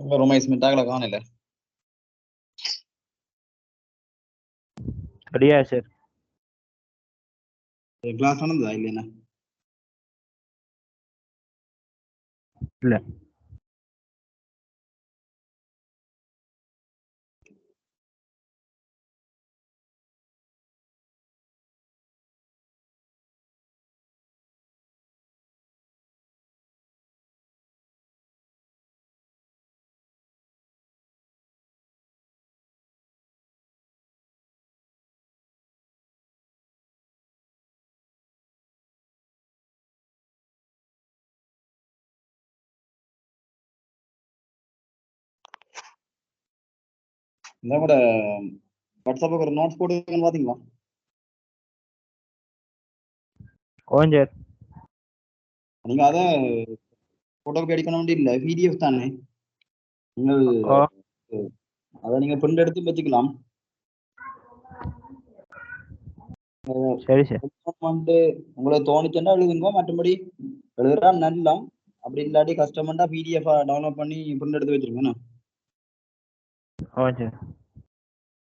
ரொமைஸ் மிட்டாக்களை காணல. அப்படியா sir? Class நடந்ததா இல்லையா? இல்ல. இந்த கூட வாட்ஸ்அப்புக்கு ஒரு நோட்ஸ் போட்டுருக்கேன்னு பாத்தீங்களா? ஓஞ்சர் நீங்க அதை போட்டோகாப்பி அடிக்கணும் இல்லை, பிடிஎஃப் தானே. நீங்கள் அதை நீங்க பிரிண்ட் எடுத்து வச்சுக்கலாம். சரி சார். உங்களுக்கு தோணிச்சுன்னா எழுதுங்க, மற்றபடி எழுதுறா நல்லா. அப்படி இல்லாட்டி கஷ்டம்னா பிடிஎஃப் டவுன்லோட் பண்ணி பிரிண்ட் எடுத்து வச்சிருங்க.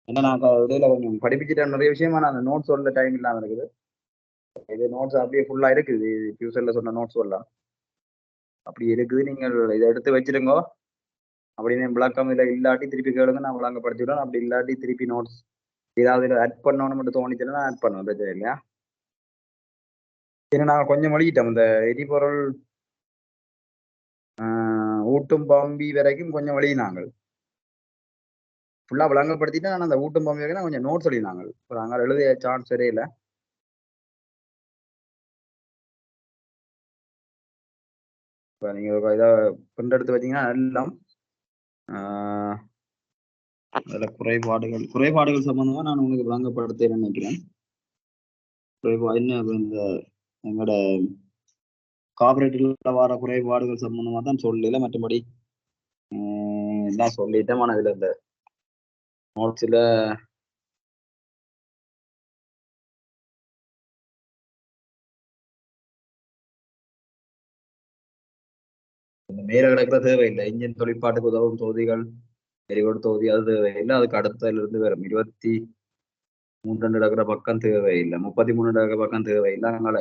ஏன்னா நான் இடையில கொஞ்சம் படிப்பிச்சுட்டேன் நிறைய விஷயமா, நான் அந்த நோட்ஸ் சொல்ல டைம் இல்லாம இருக்குது. இது நோட்ஸ் அப்படியே ஃபுல்லா இருக்குது, டியூஷன்ல சொன்ன நோட்ஸ் எல்லாம் அப்படி இருக்குது. நீங்கள் இதை எடுத்து வச்சிருங்க. அப்படின்னு விளக்கம் இல்லை இல்லாட்டி திருப்பி கேளுங்க, நான் விளங்கப்படுத்திவிடுவேன். அப்படி இல்லாட்டி திருப்பி நோட்ஸ் ஏதாவது ஆட் பண்ணணும்னு மட்டும் தோணிச்சுன்னா ஆட் பண்ணுவோம், பிரச்சனை இல்லையா? ஏன்னா நாங்கள் கொஞ்சம் வழிகிட்டோம். இந்த எரிபொருள் ஊட்டும் பம்பி வரைக்கும் கொஞ்சம் வழி நாங்கள் ஃபுல்லா விளங்கப்படுத்திட்டு, நான் அந்த ஊட்டும் பம்பி வரைக்கும் கொஞ்சம் நோட்ஸ் எழுதினாங்க. நாங்கள் எழுதிய சான்ஸ் சரியில்லை. இப்போ நீங்கள் இதை பிரிண்ட் எடுத்து வச்சீங்கன்னா எல்லாம் அதில் குறைபாடுகள் சம்பந்தமா நான் உங்களுக்கு விளங்கப்படுத்த நினைக்கிறேன். என்ன இந்த எங்களோட கார்பரேட்டில் வர குறைபாடுகள் சம்பந்தமா தான் சொல்லல, மற்றபடி தான் சொல்லிட்டேன். ஆனால் இதுல இந்த நோட்ஸ்ல இந்த மேல கிடக்கிற தேவையில்லை. இன்ஜின் தொழிற்பாட்டுக்கு உதவும் தொகுதிகள், எரிபொரு தொகுதி அது தேவையில்லை. அதுக்கு அடுத்ததுல இருந்து வரும் 23 நடக்கிற பக்கம் தேவையில்லை, 33 நடக்கிற பக்கம் தேவையில்லை. அதனால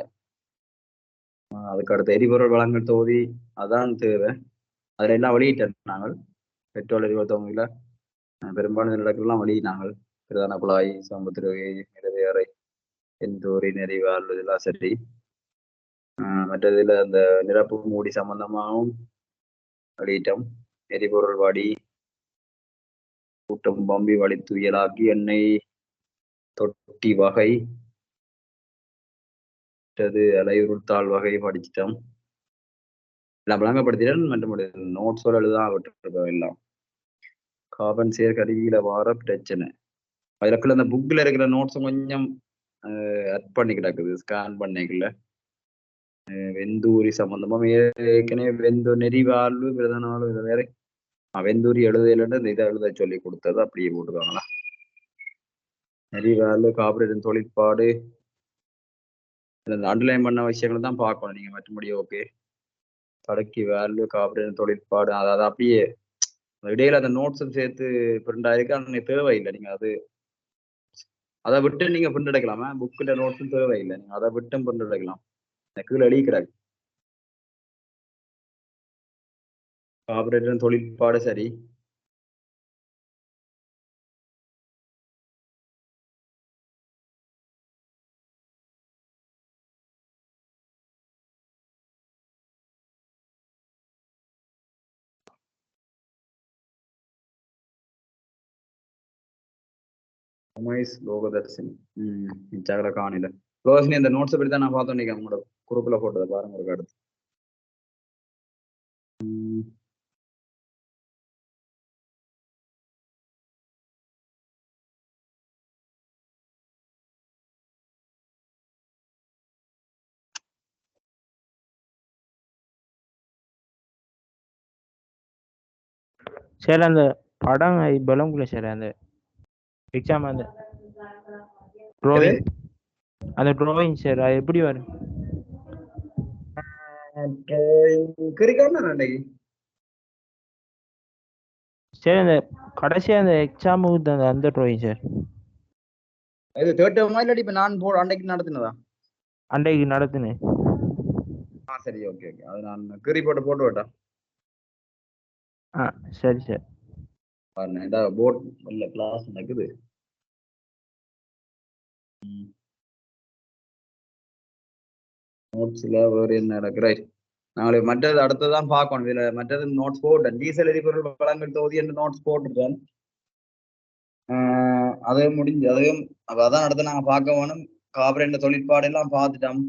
அதுக்கு அடுத்த எரிபொருள் வழங்கல் தொகுதி அதான் தேவை. அதுல எல்லாம் வெளியிட்டேன் நாங்கள். பெட்ரோல் எரிபொருள் தொகுதியில பெரும்பாலும் நடக்கலாம் வெளியிட்டாங்கள். பிரதான குழாய், சம்புத்திரை, நிறைவேறை, எந்தூரி, நெறிவாள் இதெல்லாம் சரி. மற்றதுல அந்த நிரப்பு மூடி சம்பந்தமாகவும் வெளியிட்டோம். எரிபொருள் வாடி, கூட்டம் பம்பி வழி துயலாக்கி, எண்ணெய் தொட்டி வகை, அலையுறுத்தாள் வகை படிச்சிட்டோம். எல்லாம் விளங்கப்படுத்திட்டேன். மற்ற நோட்ஸோட எழுதான் விட்டுருக்கோம் எல்லாம். கார்பன் சேர் கருவியில வார பிரச்சனை அதுக்குள்ள அந்த புக்ல இருக்கிற நோட்ஸும் கொஞ்சம் அட் பண்ணி கிடக்குது, ஸ்கேன் பண்ணிக்கல. வெந்தூரி சம்பந்தமா ஏற்கனவே நெறிவாழ்வு பிரதான இதை வேற வெந்தூரி எழுதையில இந்த இதை எழுத சொல்லி கொடுத்தது அப்படியே போட்டுருக்காங்களா. நெறிவாழ்வு கார்பரேட் தொழிற்பாடு அண்டர்லைன் பண்ண விஷயங்கள் தான் பார்க்கணும் நீங்க. மற்றபடி ஓகே. தடக்கி வேல்யூ கார்பரேட் தொழிற்பாடு அதாவது அப்படியே இடையில அந்த நோட்ஸும் சேர்த்து பிரிண்ட் ஆயிருக்கு. ஆனால் தேவையில்லை, நீங்க அதை விட்டு நீங்க பிரிண்ட் எடுக்கலாமா? புக்கில் நோட்ஸும் தேவையில்லை, நீங்க அதை விட்டும் பிரிண்ட் எடுக்கலாம். கீழே அடிக்கிறாங்க கார்பரேட் தொழிற்பாடு சரி. உமேஷ் லோகதர்ஷினி இன்ஸ்டாகிராம்ல காணல. லோகதர்ஷினி அந்த நோட்ஸை பற்றி தான் நான் பார்த்தோம். நீங்க உங்களோட குரூப்ல போட்டதை பாருங்க ஒரு அடுத்து. சார் அந்த படம் பலங்குல சார் அந்த எக்ஸாம் அந்த டிராயிங் சார் அது எப்படி வரும்? சரி அந்த கடைசியா அந்த எக்ஸாமுக்கு அந்த டிராயிங் சார் இது தேர்ட் டேர்மா இல்லாட்டி இப்ப நான் அன்னைக்கு நடத்தினதா? அன்றைக்கு நடத்துனேன். சரி, ஓகே ஓகே. அது நான் கீறி போட்டு விட்டேன். சரி சார். பாருங்க போர்ட் இல்ல கிளாஸ் நடக்குது. நோட்ஸ்ல வேறு என்ன நடக்குற நாளைக்கு மற்றது அடுத்ததான் பார்க்கணும். இதுல மற்றது நோட்ஸ் போட்டேன். டீசல் எரிபொருள் வழங்கல் தொகுதி என்று நோட்ஸ் போட்டுட்டேன். அதையும் முடிஞ்சு அதையும் அதான் அடுத்து நாங்க பார்க்க வேணும். கார்பரேட் தொழிற்பாடு எல்லாம் பார்த்துட்டோம்.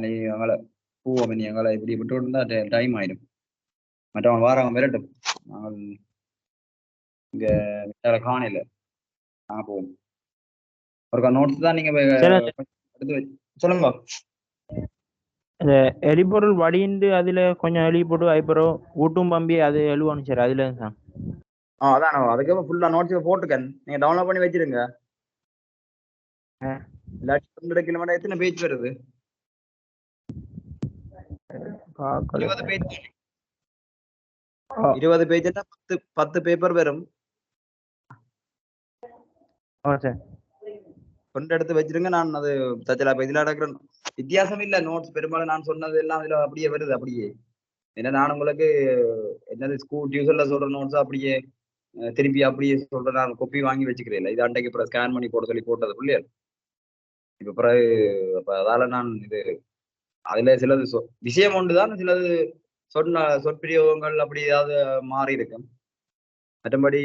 நீ எங்களை பூவோம் நீ எங்களை இப்படி விட்டு இருந்தா டைம் ஆயிடும். மற்றவங்க வாரவங்க மிரட்டும். நாங்கள் இங்க வேற காணையில நாங்க போவோம். ஒரு நோட்ஸ் தான் நீங்க எடுத்து சொல்லுங்க. அந்த எரிபொருள் வடிந்து அதுல கொஞ்சம் எழுதி போட்டு அதுக்கப்புறம் ஊட்டும் பம்பி அது எழுவணும் சார். அதுல தான் அதான் அதுக்கப்புறம் ஃபுல்லா நோட்ஸ் போட்டுக்கேன். நீங்க டவுன்லோட் பண்ணி வச்சிருங்க. இல்லாட்டி 2 கிலோமீட்டர் எத்தனை பேஜ் வருது? 20 பேஜ். 20 பேஜ் 10 பேப்பர் வரும். கொண்டு எடுத்து வச்சிருங்க. நான் அது தச்சலா இதுல நடக்கிற வித்தியாசம் இல்ல. நோட்ஸ் பெரும்பாலும் நான் சொன்னது எல்லாம் இதுல அப்படியே வருது. அப்படியே ஏன்னா நான் உங்களுக்கு என்னது ஸ்கூல் டியூஷன்ல சொல்ற நோட்ஸ் அப்படியே திருப்பி அப்படியே சொல்றேன். நான் கொப்பி வாங்கி வச்சுக்கிறேன். இது அன்றைக்கு அப்புறம் ஸ்கேன் பண்ணி போட சொல்லி போட்டது பிள்ளையா இப்ப பிறகு அதால நான் இது அதுல சிலது விஷயம் ஒன்றுதான், சிலது சொற்பிரயோகங்கள் அப்படி ஏதாவது மாறி இருக்கும். மற்றபடி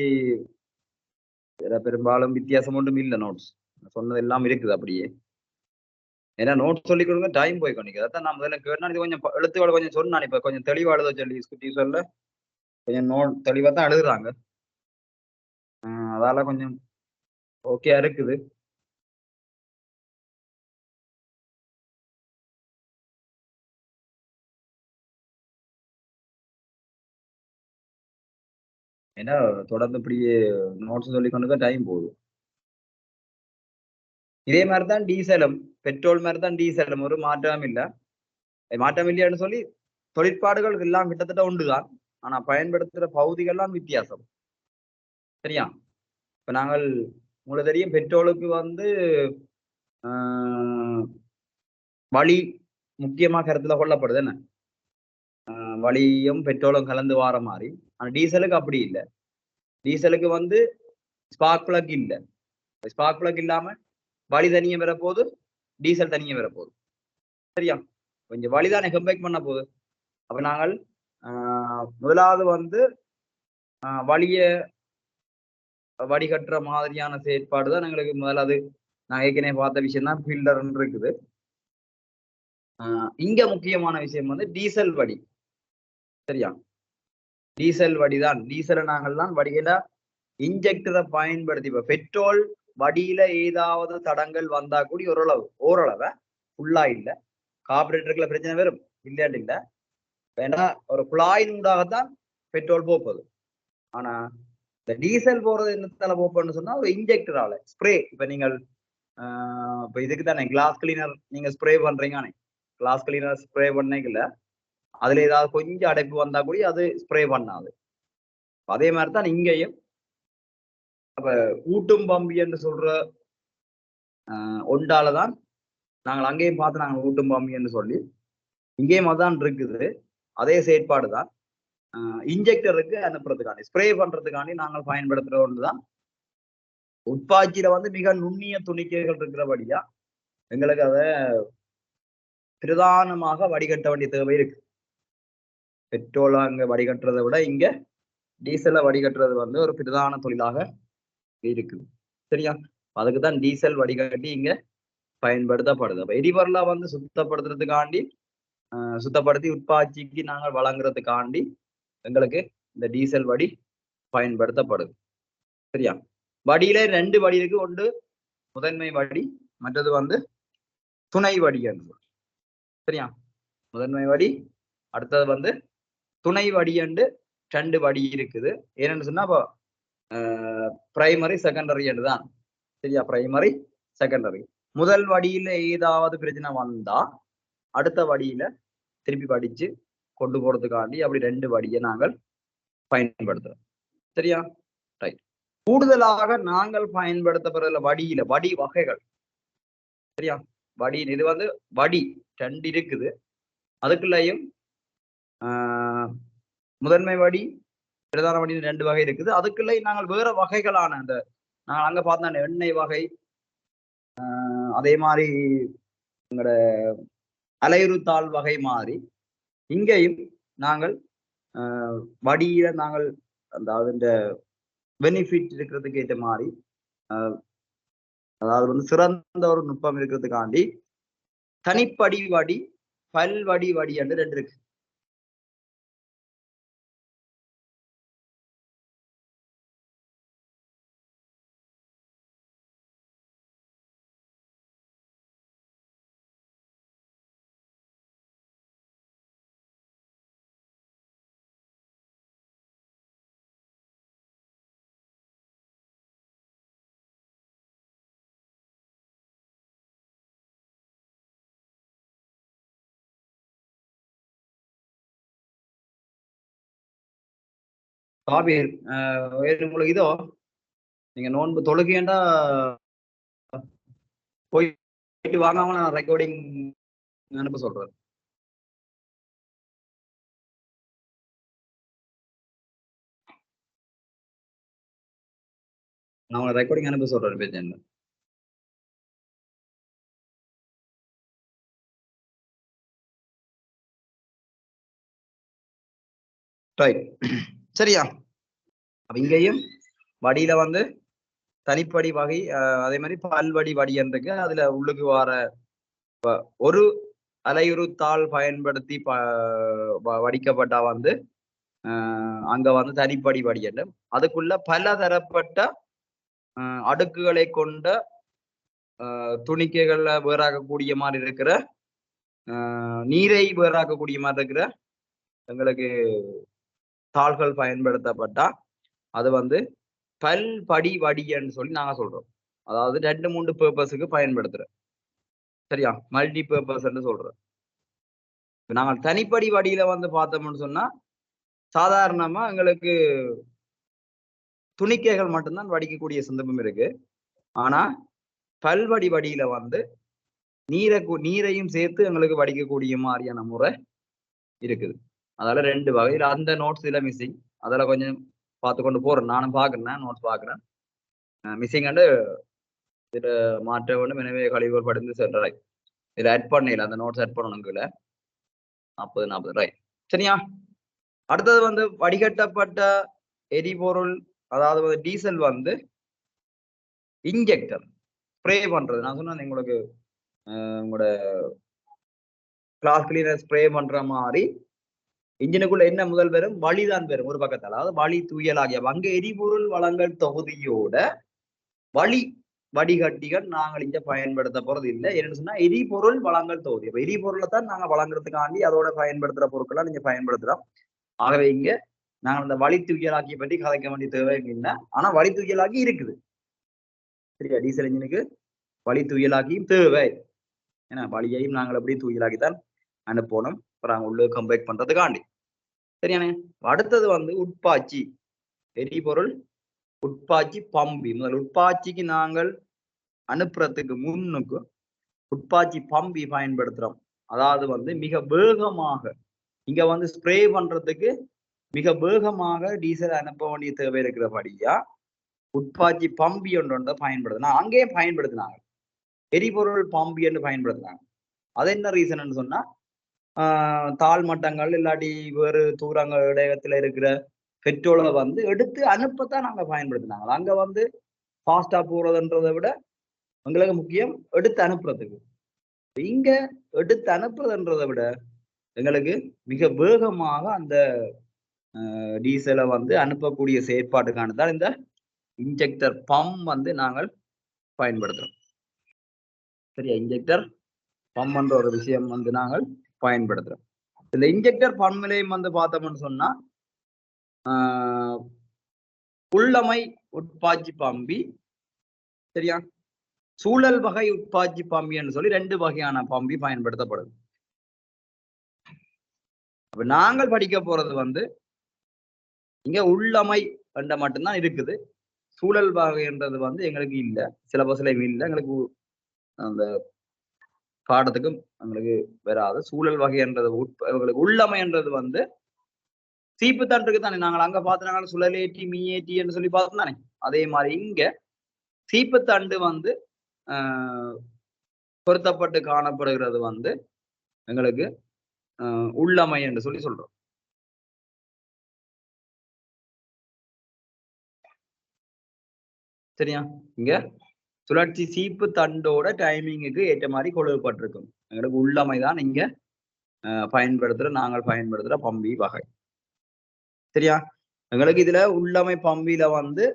பெரும்பாலும் வித்தியாசம் ஒன்றும் இல்லை. நோட்ஸ் சொன்னது எல்லாம் இருக்குது அப்படியே. ஏன்னா நோட்ஸ் சொல்லி கொடுங்க டைம் போய் கொண்டிருக்கு. அதான் நான் முதல்ல கேட்டா இது கொஞ்சம் எழுத்துக்களை கொஞ்சம் சொன்னான். இப்ப கொஞ்சம் தெளிவா எழுத சொல்லி டியூஷன்ல கொஞ்சம் தெளிவா தான் எழுதுறாங்க. அதால கொஞ்சம் ஓகே இருக்குது. ஏன்னா தொடர்ந்து இப்படியே நோட்ஸ் சொல்லி கொண்டு டைம் போகுது. இதே மாதிரிதான் டீசலும், பெட்ரோல் மாதிரிதான் டீசலும், ஒரு மாற்றம் இல்லை. மாற்றம் இல்லையான்னு சொல்லி தொழிற்பாடுகள் எல்லாம் கிட்டத்தட்ட ஒன்றுதான். ஆனா பயன்படுத்துற பகுதிகள்லாம் வித்தியாசம். சரியா? இப்ப நாங்கள் உங்களுக்கு தெரியும் பெட்ரோலுக்கு வழி முக்கியமா கருத்துல கொள்ளப்படுது. என்ன வழியும் பெட்ரோலும் கலந்து வார மாதிரி. ஆனா டீசலுக்கு அப்படி இல்லை. டீசலுக்கு ஸ்பார்க் பிளக் இல்லை. ஸ்பார்க் பிளக் இல்லாம வழி தனியே வரப்போகுது, டீசல் தனியே வரப்போகுது. சரியா? கொஞ்சம் வழிதானே கம்பேக் பண்ண போகுது. அப்ப நாங்கள் முதலாவது வழிய வடிகட்டுற மாதிரியான செயற்பாடு தான் எங்களுக்கு முதலாவது. நான் ஏற்கனவே பார்த்த விஷயம் தான் ஃபில்டர் இருக்குது. இங்க முக்கியமான விஷயம் டீசல் வடி. சரியா? டீசல் வடிதான். டீசலை நாங்கள்லாம் வடியில இன்ஜெக்டரை பயன்படுத்தி இப்ப பெட்ரோல் வடியில ஏதாவது தடங்கள் வந்தா கூடி ஓரளவு ஃபுல்லா இல்ல. கார்பரேட்டருக்குள்ள பிரச்சனை வரும் இல்லையாண்டு இல்ல. வேணா ஒரு குழாயின் ஊடாகத்தான் பெட்ரோல் போகுது. ஆனா இந்த டீசல் போறது என்னத்தால போப்பன்னு சொன்னா ஒரு இன்ஜெக்டரால ஸ்ப்ரே. இப்ப நீங்கள் இப்ப இதுக்கு தானே கிளாஸ் கிளீனர் நீங்க ஸ்ப்ரே பண்றீங்க. கிளாஸ் கிளீனர் ஸ்ப்ரே பண்ணீங்கல்ல, அதுல ஏதாவது கொஞ்சம் அடைப்பு வந்தா கூட அது ஸ்ப்ரே பண்ணாது. அதே மாதிரிதான் இங்கேயும். அப்ப ஊட்டும் பம்பி என்று சொல்ற ஒன்றாலதான் நாங்கள் அங்கேயும் பார்த்து நாங்கள் ஊட்டும் பம்பி என்று சொல்லி இங்கேயும் அதான் இருக்குது. அதே செயற்பாடுதான் இன்ஜெக்டருக்கு அனுப்புறதுக்காண்டி ஸ்ப்ரே பண்றதுக்காண்டி நாங்கள் பயன்படுத்துற ஒன்றுதான். உட்பாய்ச்சியில மிக நுண்ணிய துணிக்கைகள் இருக்கிறபடியா எங்களுக்கு அதை பிரதானமாக வடிகட்ட வேண்டிய தேவை இருக்கு. பெட்ரோல் அங்க வடிகட்டுறதை விட இங்க டீசலை வடிகட்டுறது ஒரு பிரதான தொழிலாக இருக்குது. சரியா? அதுக்குதான் டீசல் வடிகட்டி இங்க பயன்படுத்தப்படுது. அப்ப எரிபொருளை சுத்தப்படுத்துறதுக்காண்டி சுத்தப்படுத்தி உட்பாய்ச்சிக்கு நாங்கள் வழங்குறதுக்காண்டி எங்களுக்கு இந்த டீசல் வடி பயன்படுத்தப்படுது. சரியா? வடியில 2 வடி இருக்கு. ஒன்று முதன்மை வடி, மற்றது துணை வடி என்று. சரியா? முதன்மை வடி, அடுத்தது துணை வடி என்று 2 வடி இருக்குது. ஏன்னு சொன்னா இப்போ பிரைமரி செகண்டரி என்று தான். சரியா? Primary secondary. முதல் வடியில ஏதாவது பிரச்சனை வந்தா அடுத்த வடியில திருப்பி படிச்சு கொண்டு போறதுக்காண்டி அப்படி 2 வடியை நாங்கள் பயன்படுத்துறோம். சரியா? ரைட். கூடுதலாக நாங்கள் பயன்படுத்தப்படுற வடி வகைகள். சரியா? வடி இது வந்து வடி 2 இருக்குது. அதுக்குள்ளேயும் முதன்மை வடி, பிரதான வடி 2 வகை இருக்குது. அதுக்குள்ளே நாங்கள் வேற வகைகளான அந்த நாங்கள் அங்க பார்த்தா எண்ணெய் வகை, அதே மாதிரி எங்களோட அலையுறுத்தாள் வகை மாதிரி இங்கேயும் நாங்கள் வடியில நாங்கள் அதாவது இந்த பெனிஃபிட் இருக்கிறதுக்கு ஏற்ற மாதிரி அதாவது வந்து சிறந்த ஒரு நுட்பம் இருக்கிறதுக்காண்டி தனிப்படி வடி, பல்வடி வடி என்று 2 இருக்கு. காபீர் உங்களுக்கு இதோ நீங்க நோன்பு தொழுகைண்டா போயிட்டு வாங்காம நான் ரெக்கார்டிங் அனுப்ப சொல்றேன். நான் உங்களை ரெக்கார்டிங் அனுப்ப சொல்றேன் பேஜ். ரைட். சரியா? அப்ப இங்கேயும் வடியில வந்து தனிப்படி வகை, அதே மாதிரி பல்வடி வடி இருக்கு. அதுல உள்ளுக்கு வர ஒரு அலையுறுத்தாள் பயன்படுத்தி வடிக்கப்பட்டா வந்து அங்க வந்து தனிப்படி வடி என்று. அதுக்குள்ள பல தரப்பட்ட அடுக்குகளை கொண்ட துணிக்கைகள்ல வேறாக்கக்கூடிய மாதிரி இருக்கிற நீரை வேறாக்கக்கூடிய மாதிரி இருக்கிற எங்களுக்கு தாள்கள் பயன்படுத்தப்பட்டா அது வந்து பல்படி வடின்னு சொல்லி நாங்க சொல்றோம். அதாவது 2-3 பர்பஸுக்கு பயன்படுத்துறோம். சரியா? மல்டி பர்பஸ் சொல்றோம். நாங்கள் தனிப்படி வடியில வந்து பார்த்தோம்னு சொன்னா சாதாரணமா எங்களுக்கு துணிக்கைகள் மட்டும்தான் வடிக்கக்கூடிய சந்தர்ப்பம் இருக்கு. ஆனா பல்வடி வடியில வந்து நீரையும் சேர்த்து எங்களுக்கு வடிக்கக்கூடிய மாதிரியான முறை இருக்குது. அதால 2 வகையில் அந்த நோட்ஸ் இதுல மிஸ்ஸிங். அதில் கொஞ்சம் பார்த்து கொண்டு போறேன். நானும் பார்க்குறேன், நோட்ஸ் பார்க்குறேன். மிஸ்ஸிங் அண்டு இதில் மாற்ற வேண்டும். எனவே கழிவுகள் படிந்து சென்றாய் இதில் ஆட் பண்ணல, அந்த நோட்ஸ் ஆட் பண்ணணும். 40 ரைட். சரியா? அடுத்தது வந்து வடிகட்டப்பட்ட எரிபொருள், அதாவது டீசல் வந்து இன்ஜெக்டர் ஸ்ப்ரே பண்றது. நான் சொன்னேன் உங்களுக்கு உங்களோட கிளாஸ் கிளீனர் ஸ்ப்ரே பண்ற மாதிரி இன்ஜினுக்குள்ள என்ன முதல் பெறும்? வழிதான் பெறும் ஒரு பக்கத்தால். அதாவது வழி தூயலாகிய அங்க எரிபொருள் வளங்கள் தொகுதியோட வடிகட்டிகள் நாங்கள் இங்க பயன்படுத்த போறது இல்லை. என்னன்னு சொன்னா எரிபொருள் வளங்கள் தொகுதி. அப்ப எரிபொருளை தான் நாங்க வழங்குறதுக்காண்டி அதோட பயன்படுத்துற பொருட்களை நீங்க பயன்படுத்துறோம். ஆகவே இங்க நாங்கள் இந்த வழி தூயலாக்கிய பற்றி கதைக்க வேண்டிய தேவை இல்லை. ஆனா வழி தூயலாக்கி இருக்குது. சரியா? டீசல் இன்ஜினுக்கு வழி தூயலாக்கியும் தேவை. ஏன்னா வழியையும் நாங்கள் எப்படி தூயலாக்கித்தான் அனுப்பணும் நாங்கள் உள்ள கம்பேக்ட் பண்றதுக்காண்டி. சரியானே? அடுத்தது வந்து உட்பாய்ச்சி எரிபொருள் உட்பாய்ச்சி பம்பி. முதல் உட்பாய்ச்சிக்கு நாங்கள் அனுப்புறதுக்கு முன்னுக்கு உட்பாய்ச்சி பம்பி பயன்படுத்துறோம். அதாவது வந்து மிக வேகமாக இங்க வந்து ஸ்ப்ரே பண்றதுக்கு மிக வேகமாக டீசல் அனுப்ப வேண்டிய தேவை இருக்கிறபடியா உட்பாய்ச்சி பம்பி ஒன்று பயன்படுத்தினா அங்கேயே பயன்படுத்தினாங்க. எரிபொருள் பம்பி என்று பயன்படுத்தினாங்க. அது என்ன ரீசன் சொன்னா தாழ் மட்டங்கள் இல்லாட்டி வேறு தூரங்கள் இடையத்துல இருக்கிற பெட்ரோலை வந்து எடுத்து அனுப்பத்தான் நாங்க பயன்படுத்தினாங்க. அங்க வந்து ஃபாஸ்டா போறதுன்றதை விட எங்களுக்கு முக்கியம் எடுத்து அனுப்புறதுக்கு. இங்க எடுத்து அனுப்புறதுன்றதை விட எங்களுக்கு மிக வேகமாக அந்த டீசலை வந்து அனுப்பக்கூடிய செயற்பாட்டுக்கான தான் இந்த இன்ஜெக்டர் பம்ப் வந்து நாங்கள் பயன்படுத்துறோம். சரியா? இன்ஜெக்டர் பம்ப் என்ற ஒரு விஷயம் வந்து நாங்கள் பயன்படுத்துறோம். இந்த இன்ஜெக்டர் பம்ப் நிலையம் வந்து பார்த்தோம்னு சொன்னா உள்ளமை உட்பாய்ச்சி பம்பி, சரியா, சூழல் வகை உட்பாய்ச்சி பம்பி என்று சொல்லி 2 வகையான பம்பி பயன்படுத்தப்படுது. அப்ப நாங்கள் படிக்க போறது வந்து இங்க உள்ளமை என்ற மட்டும்தான் இருக்குது. சூழல் வகைன்றது வந்து எங்களுக்கு இல்ல, சிலபஸ்லயும் இல்ல, எங்களுக்கு அந்த பாடத்துக்கும் எங்களுக்கு வராது. சூழல் வகைன்றது எங்களுக்கு உள்ளமைன்றது வந்து சீப்பு தண்டுக்கு தானே நாங்கள் அங்க பார்த்துனாங்க சுழலேற்றி மீயேற்றி என்று சொல்லி பார்த்தோம் தானே. அதே மாதிரி இங்க சீப்பு தண்டு வந்து பொருத்தப்பட்டு காணப்படுகிறது வந்து எங்களுக்கு உள்ளமை என்று சொல்லி சொல்றோம். சரியா? இங்க சுழற்சி சீப்பு தண்டோட டைமிங்குக்கு ஏற்ற மாதிரி கொழுப்பட்டிருக்கும். எங்களுக்கு உள்ளமை தான் இங்க நாங்கள் பயன்படுத்துற பம்பி வகை. சரியா? எங்களுக்கு இதுல உள்ளமை பம்பியில வந்து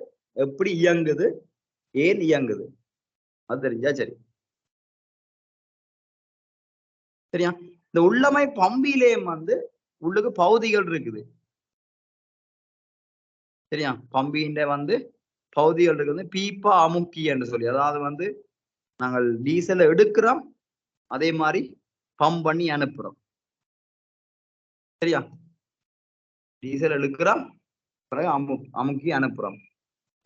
எப்படி இயங்குது, ஏன் இயங்குது அது தெரிஞ்சா சரி. சரியா? இந்த உள்ளமை பம்பியிலேயும் வந்து உள்ளுக்கு பகுதிகள் இருக்குது. சரியா? பம்பின்ற வந்து பகுதிகள் இருக்குது. பீப்பா அமுக்கி என்று சொல்லி, அதாவது வந்து நாங்கள் டீசலை எடுக்கிறோம், அதே மாதிரி பம்ப் பண்ணி அனுப்புறோம். சரியா? டீசல் எடுக்கிறோம், பிறகு அமுக்கி அனுப்புறோம்.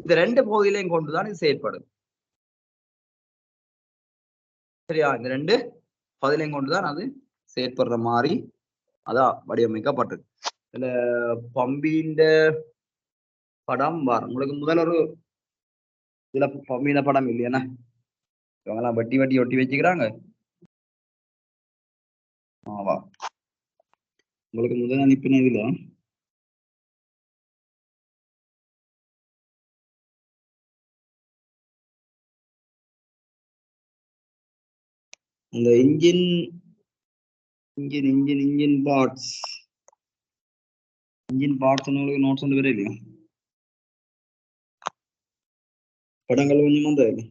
இந்த ரெண்டு பகுதியிலையும் கொண்டுதான் இது செயற்படும். சரியா? இந்த ரெண்டு பகுதியிலையும் கொண்டுதான் அது செயற்படுற மாதிரி அதான் வடிவமைக்கப்பட்டது. இதுல பம்பின்ற படம் வரும் உங்களுக்கு முதல்ல ஒரு இதுல பம்பின படம் இல்லையா? இவங்கெல்லாம் வட்டி வட்டி ஒட்டி வச்சுக்கிறாங்க. ஆவா உங்களுக்கு முதல் அனுப்பின இதுல இந்த இன்ஜின் பார்ட்ஸ் உங்களுக்கு நோட்ஸ் வந்து வர இல்லையா? படங்கள் கொஞ்சம் வந்தா இல்லை.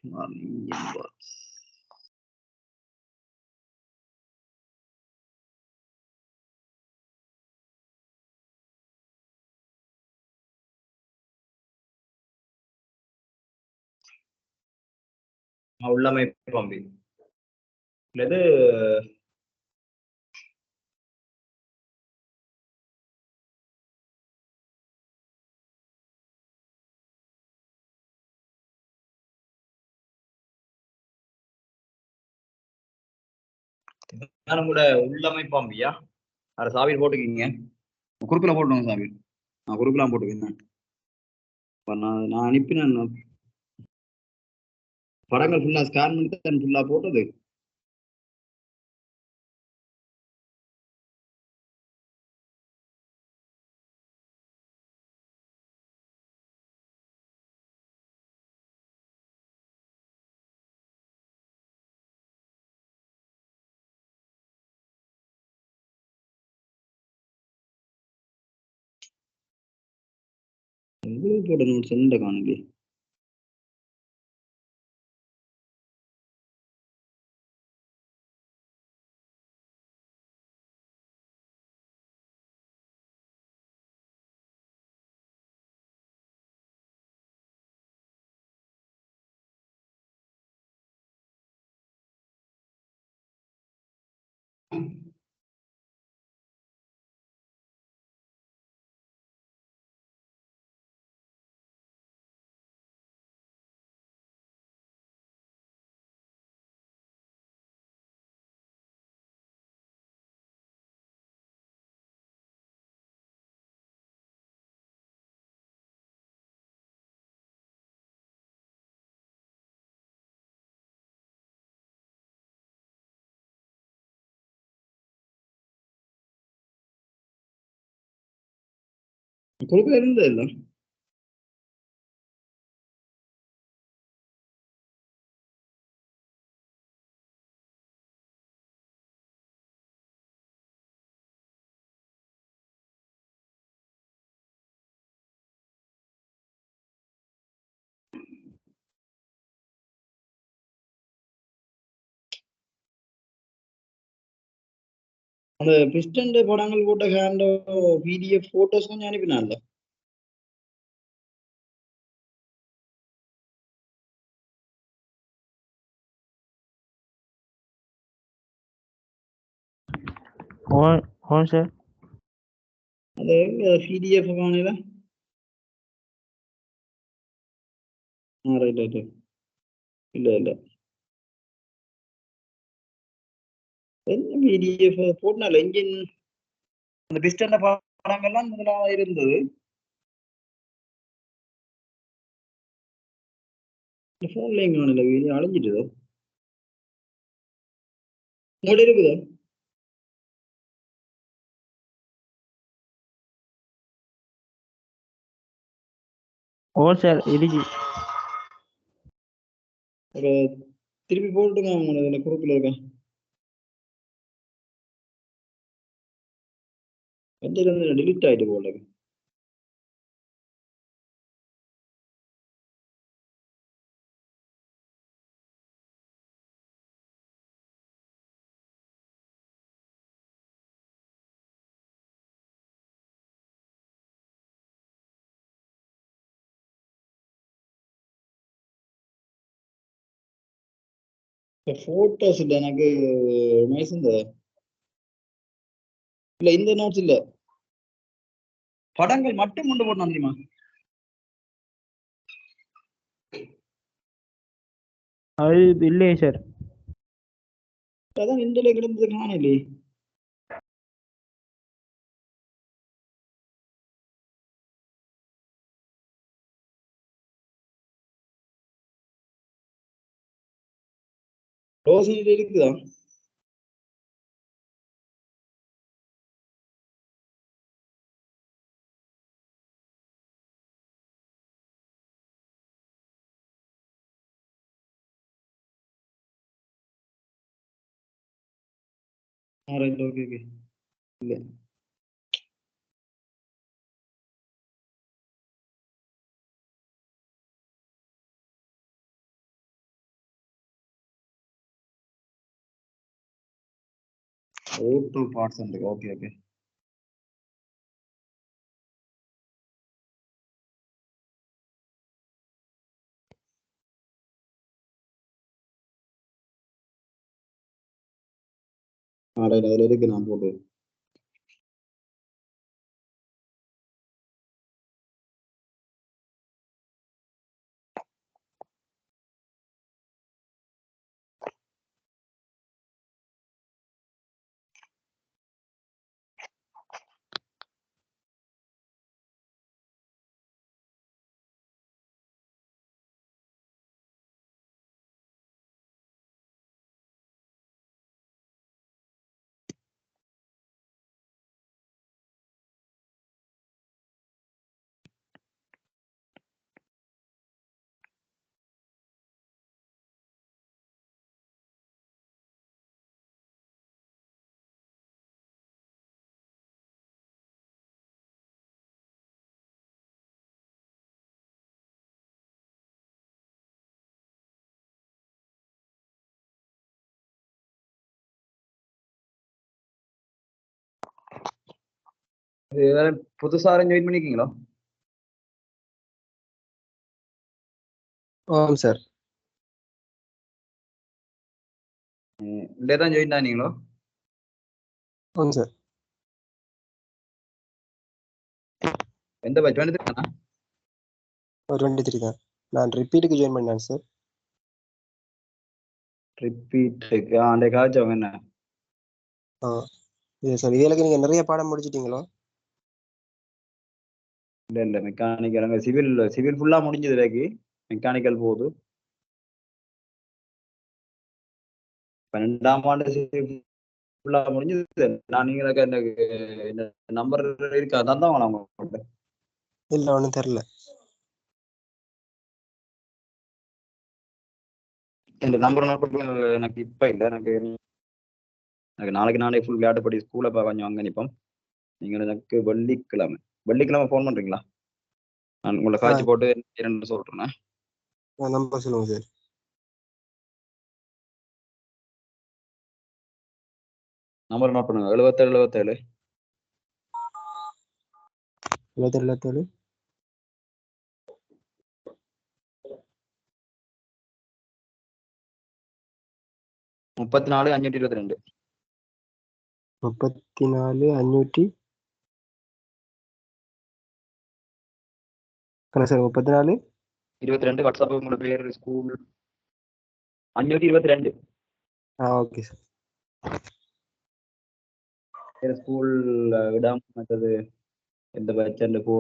இன்ஜின் பார்ட்ஸ் உள்ளமை பம்பி இது கூட உள்ளமை பம்பியா? அதை சாவியில் போட்டுக்கிங்க, குறுக்கில் போட்டுங்க சாவியில். நான் குறுக்கெல்லாம் போட்டுக்கேன். நான் அனுப்பினேன் படங்கள் ஃபுல்லா ஸ்கேன் பண்ணி தான் ஃபுல்லா போட்டது. உங்களுக்கு போட்ட நோட்ஸ் எந்த காணொலி? குறுக்கில் இருந்தது இல்லை. அந்த பிஸ்டன் படங்கள் போட்ட ஹேண்டோ பிடிஎஃப் போட்டோஸ் கொஞ்சம் அனுப்பினால. ஓ சார். அது பிடிஎஃப் காணல. Right right. இல்ல இல்ல என்ன பிடிஎஃப் போட்டனால இன்ஜின் அந்த பிஸ்டன் படங்கள்லாம் முதலாக இருந்தது. போன்ல எங்க காணல, வீடியோ அழிஞ்சிட்டுதோ. உங்கள்ட்ட இருக்குதோ? ஓ சார் இருக்கு. ஒரு திருப்பி போட்டுங்க உங்களுக்கு குரூப்ல இருக்கேன். டெலிட் ஆயிட்டு போல. போட்டோஸ் இல்ல எனக்கு இந்த இல்ல இந்த நோட்ஸ் இல்ல, படங்கள் மட்டும் கொண்டு போட்டான் தெரியுமா? அது இல்லையே சார். அதான் இந்த கிடந்தது காணலே. ரோசனில இருக்குதா? Right okay okay. இல்ல ஓட்டோ பார்ட்ஸ் இருக்கு. Okay okay. ரைட் அதுல இருக்கு, நான் போட்டு. புதுசா ஜாயின் பண்ணிருக்கீங்களா? ஆமாம் சார். இங்கே தான் ஜாயின் ஆனீங்களோ? ஆமாம் சார். எந்த பேட்ச்? 23 தானா? 23 தான். நான் ரிப்பீட்டுக்கு ஜாயின் பண்ணேன் சார். ரிப்பீட்டுக்கு அந்த காய்ச்சவங்க என்ன? இது சார் இதுக்கு நீங்கள் நிறைய பாடம் முடிச்சிட்டீங்களோ? இல்லை இல்லை மெக்கானிக்கல் அங்கே சிவில் சிவில் ஃபுல்லாக முடிஞ்சது இருக்கு. மெக்கானிக்கல் போகுது. 12ஆம் ஆண்டு சிவில் ஃபுல்லாக முடிஞ்சது. நான் நீங்களுக்கு எனக்கு நம்பர் இருக்கு, அதான் தான் உங்கள்கிட்ட. இல்லை ஒன்றும் தெரில. இந்த நம்பர் எனக்கு இப்போ இல்லை. எனக்கு நாளைக்கு நானே ஃபுல் விளையாட்டுப்படி ஸ்கூலை கொஞ்சம் அங்கே நிற்போம். நீங்கள் எனக்கு வெள்ளிக்கிழமை ஃபோன் பண்ணுறீங்களா? நான் உங்களை காய்ச்சி போட்டு 2 சொல்கிறேன். நம்பர் சொல்லுங்கள் சார். நம்பர் நோட் பண்ணுங்க. 77 77 34 522 34 500 சார் 34 22. வாட்ஸ்அப் உங்களோட பேர், ஸ்கூல். 522 okay sir. ஸ்கூல் இடம், மற்றது எந்த பேட்ச் எனக்கு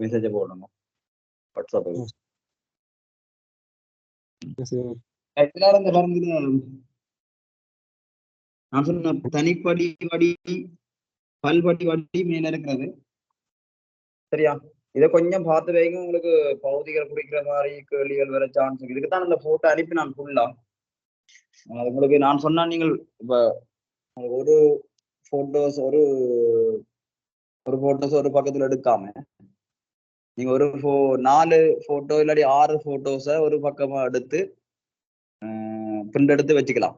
மெசேஜ் போடணும் வாட்ஸ்அப்புக்கு. நான் சொன்ன தனிப்படி வடி பல்படி வடி மேல இருக்கிறது. சரியா, இதை கொஞ்சம் பார்த்து வைங்க. உங்களுக்கு பகுதிகள் குறிக்கிற மாதிரி கேள்விகள் வர சான்ஸ் இருக்கு. இதுக்குதான் அந்த போட்டோ அனுப்பி நான் ஃபுல்லா உங்களுக்கு நான் சொன்னா, நீங்கள் இப்ப ஒரு போட்டோஸ் ஒரு போட்டோஸ் ஒரு பக்கத்துல எடுக்காம நீங்க ஒரு 4 போட்டோ இல்லாட்டி 6 போட்டோஸை ஒரு பக்கமா எடுத்து பிரிண்ட் எடுத்து வச்சுக்கலாம்.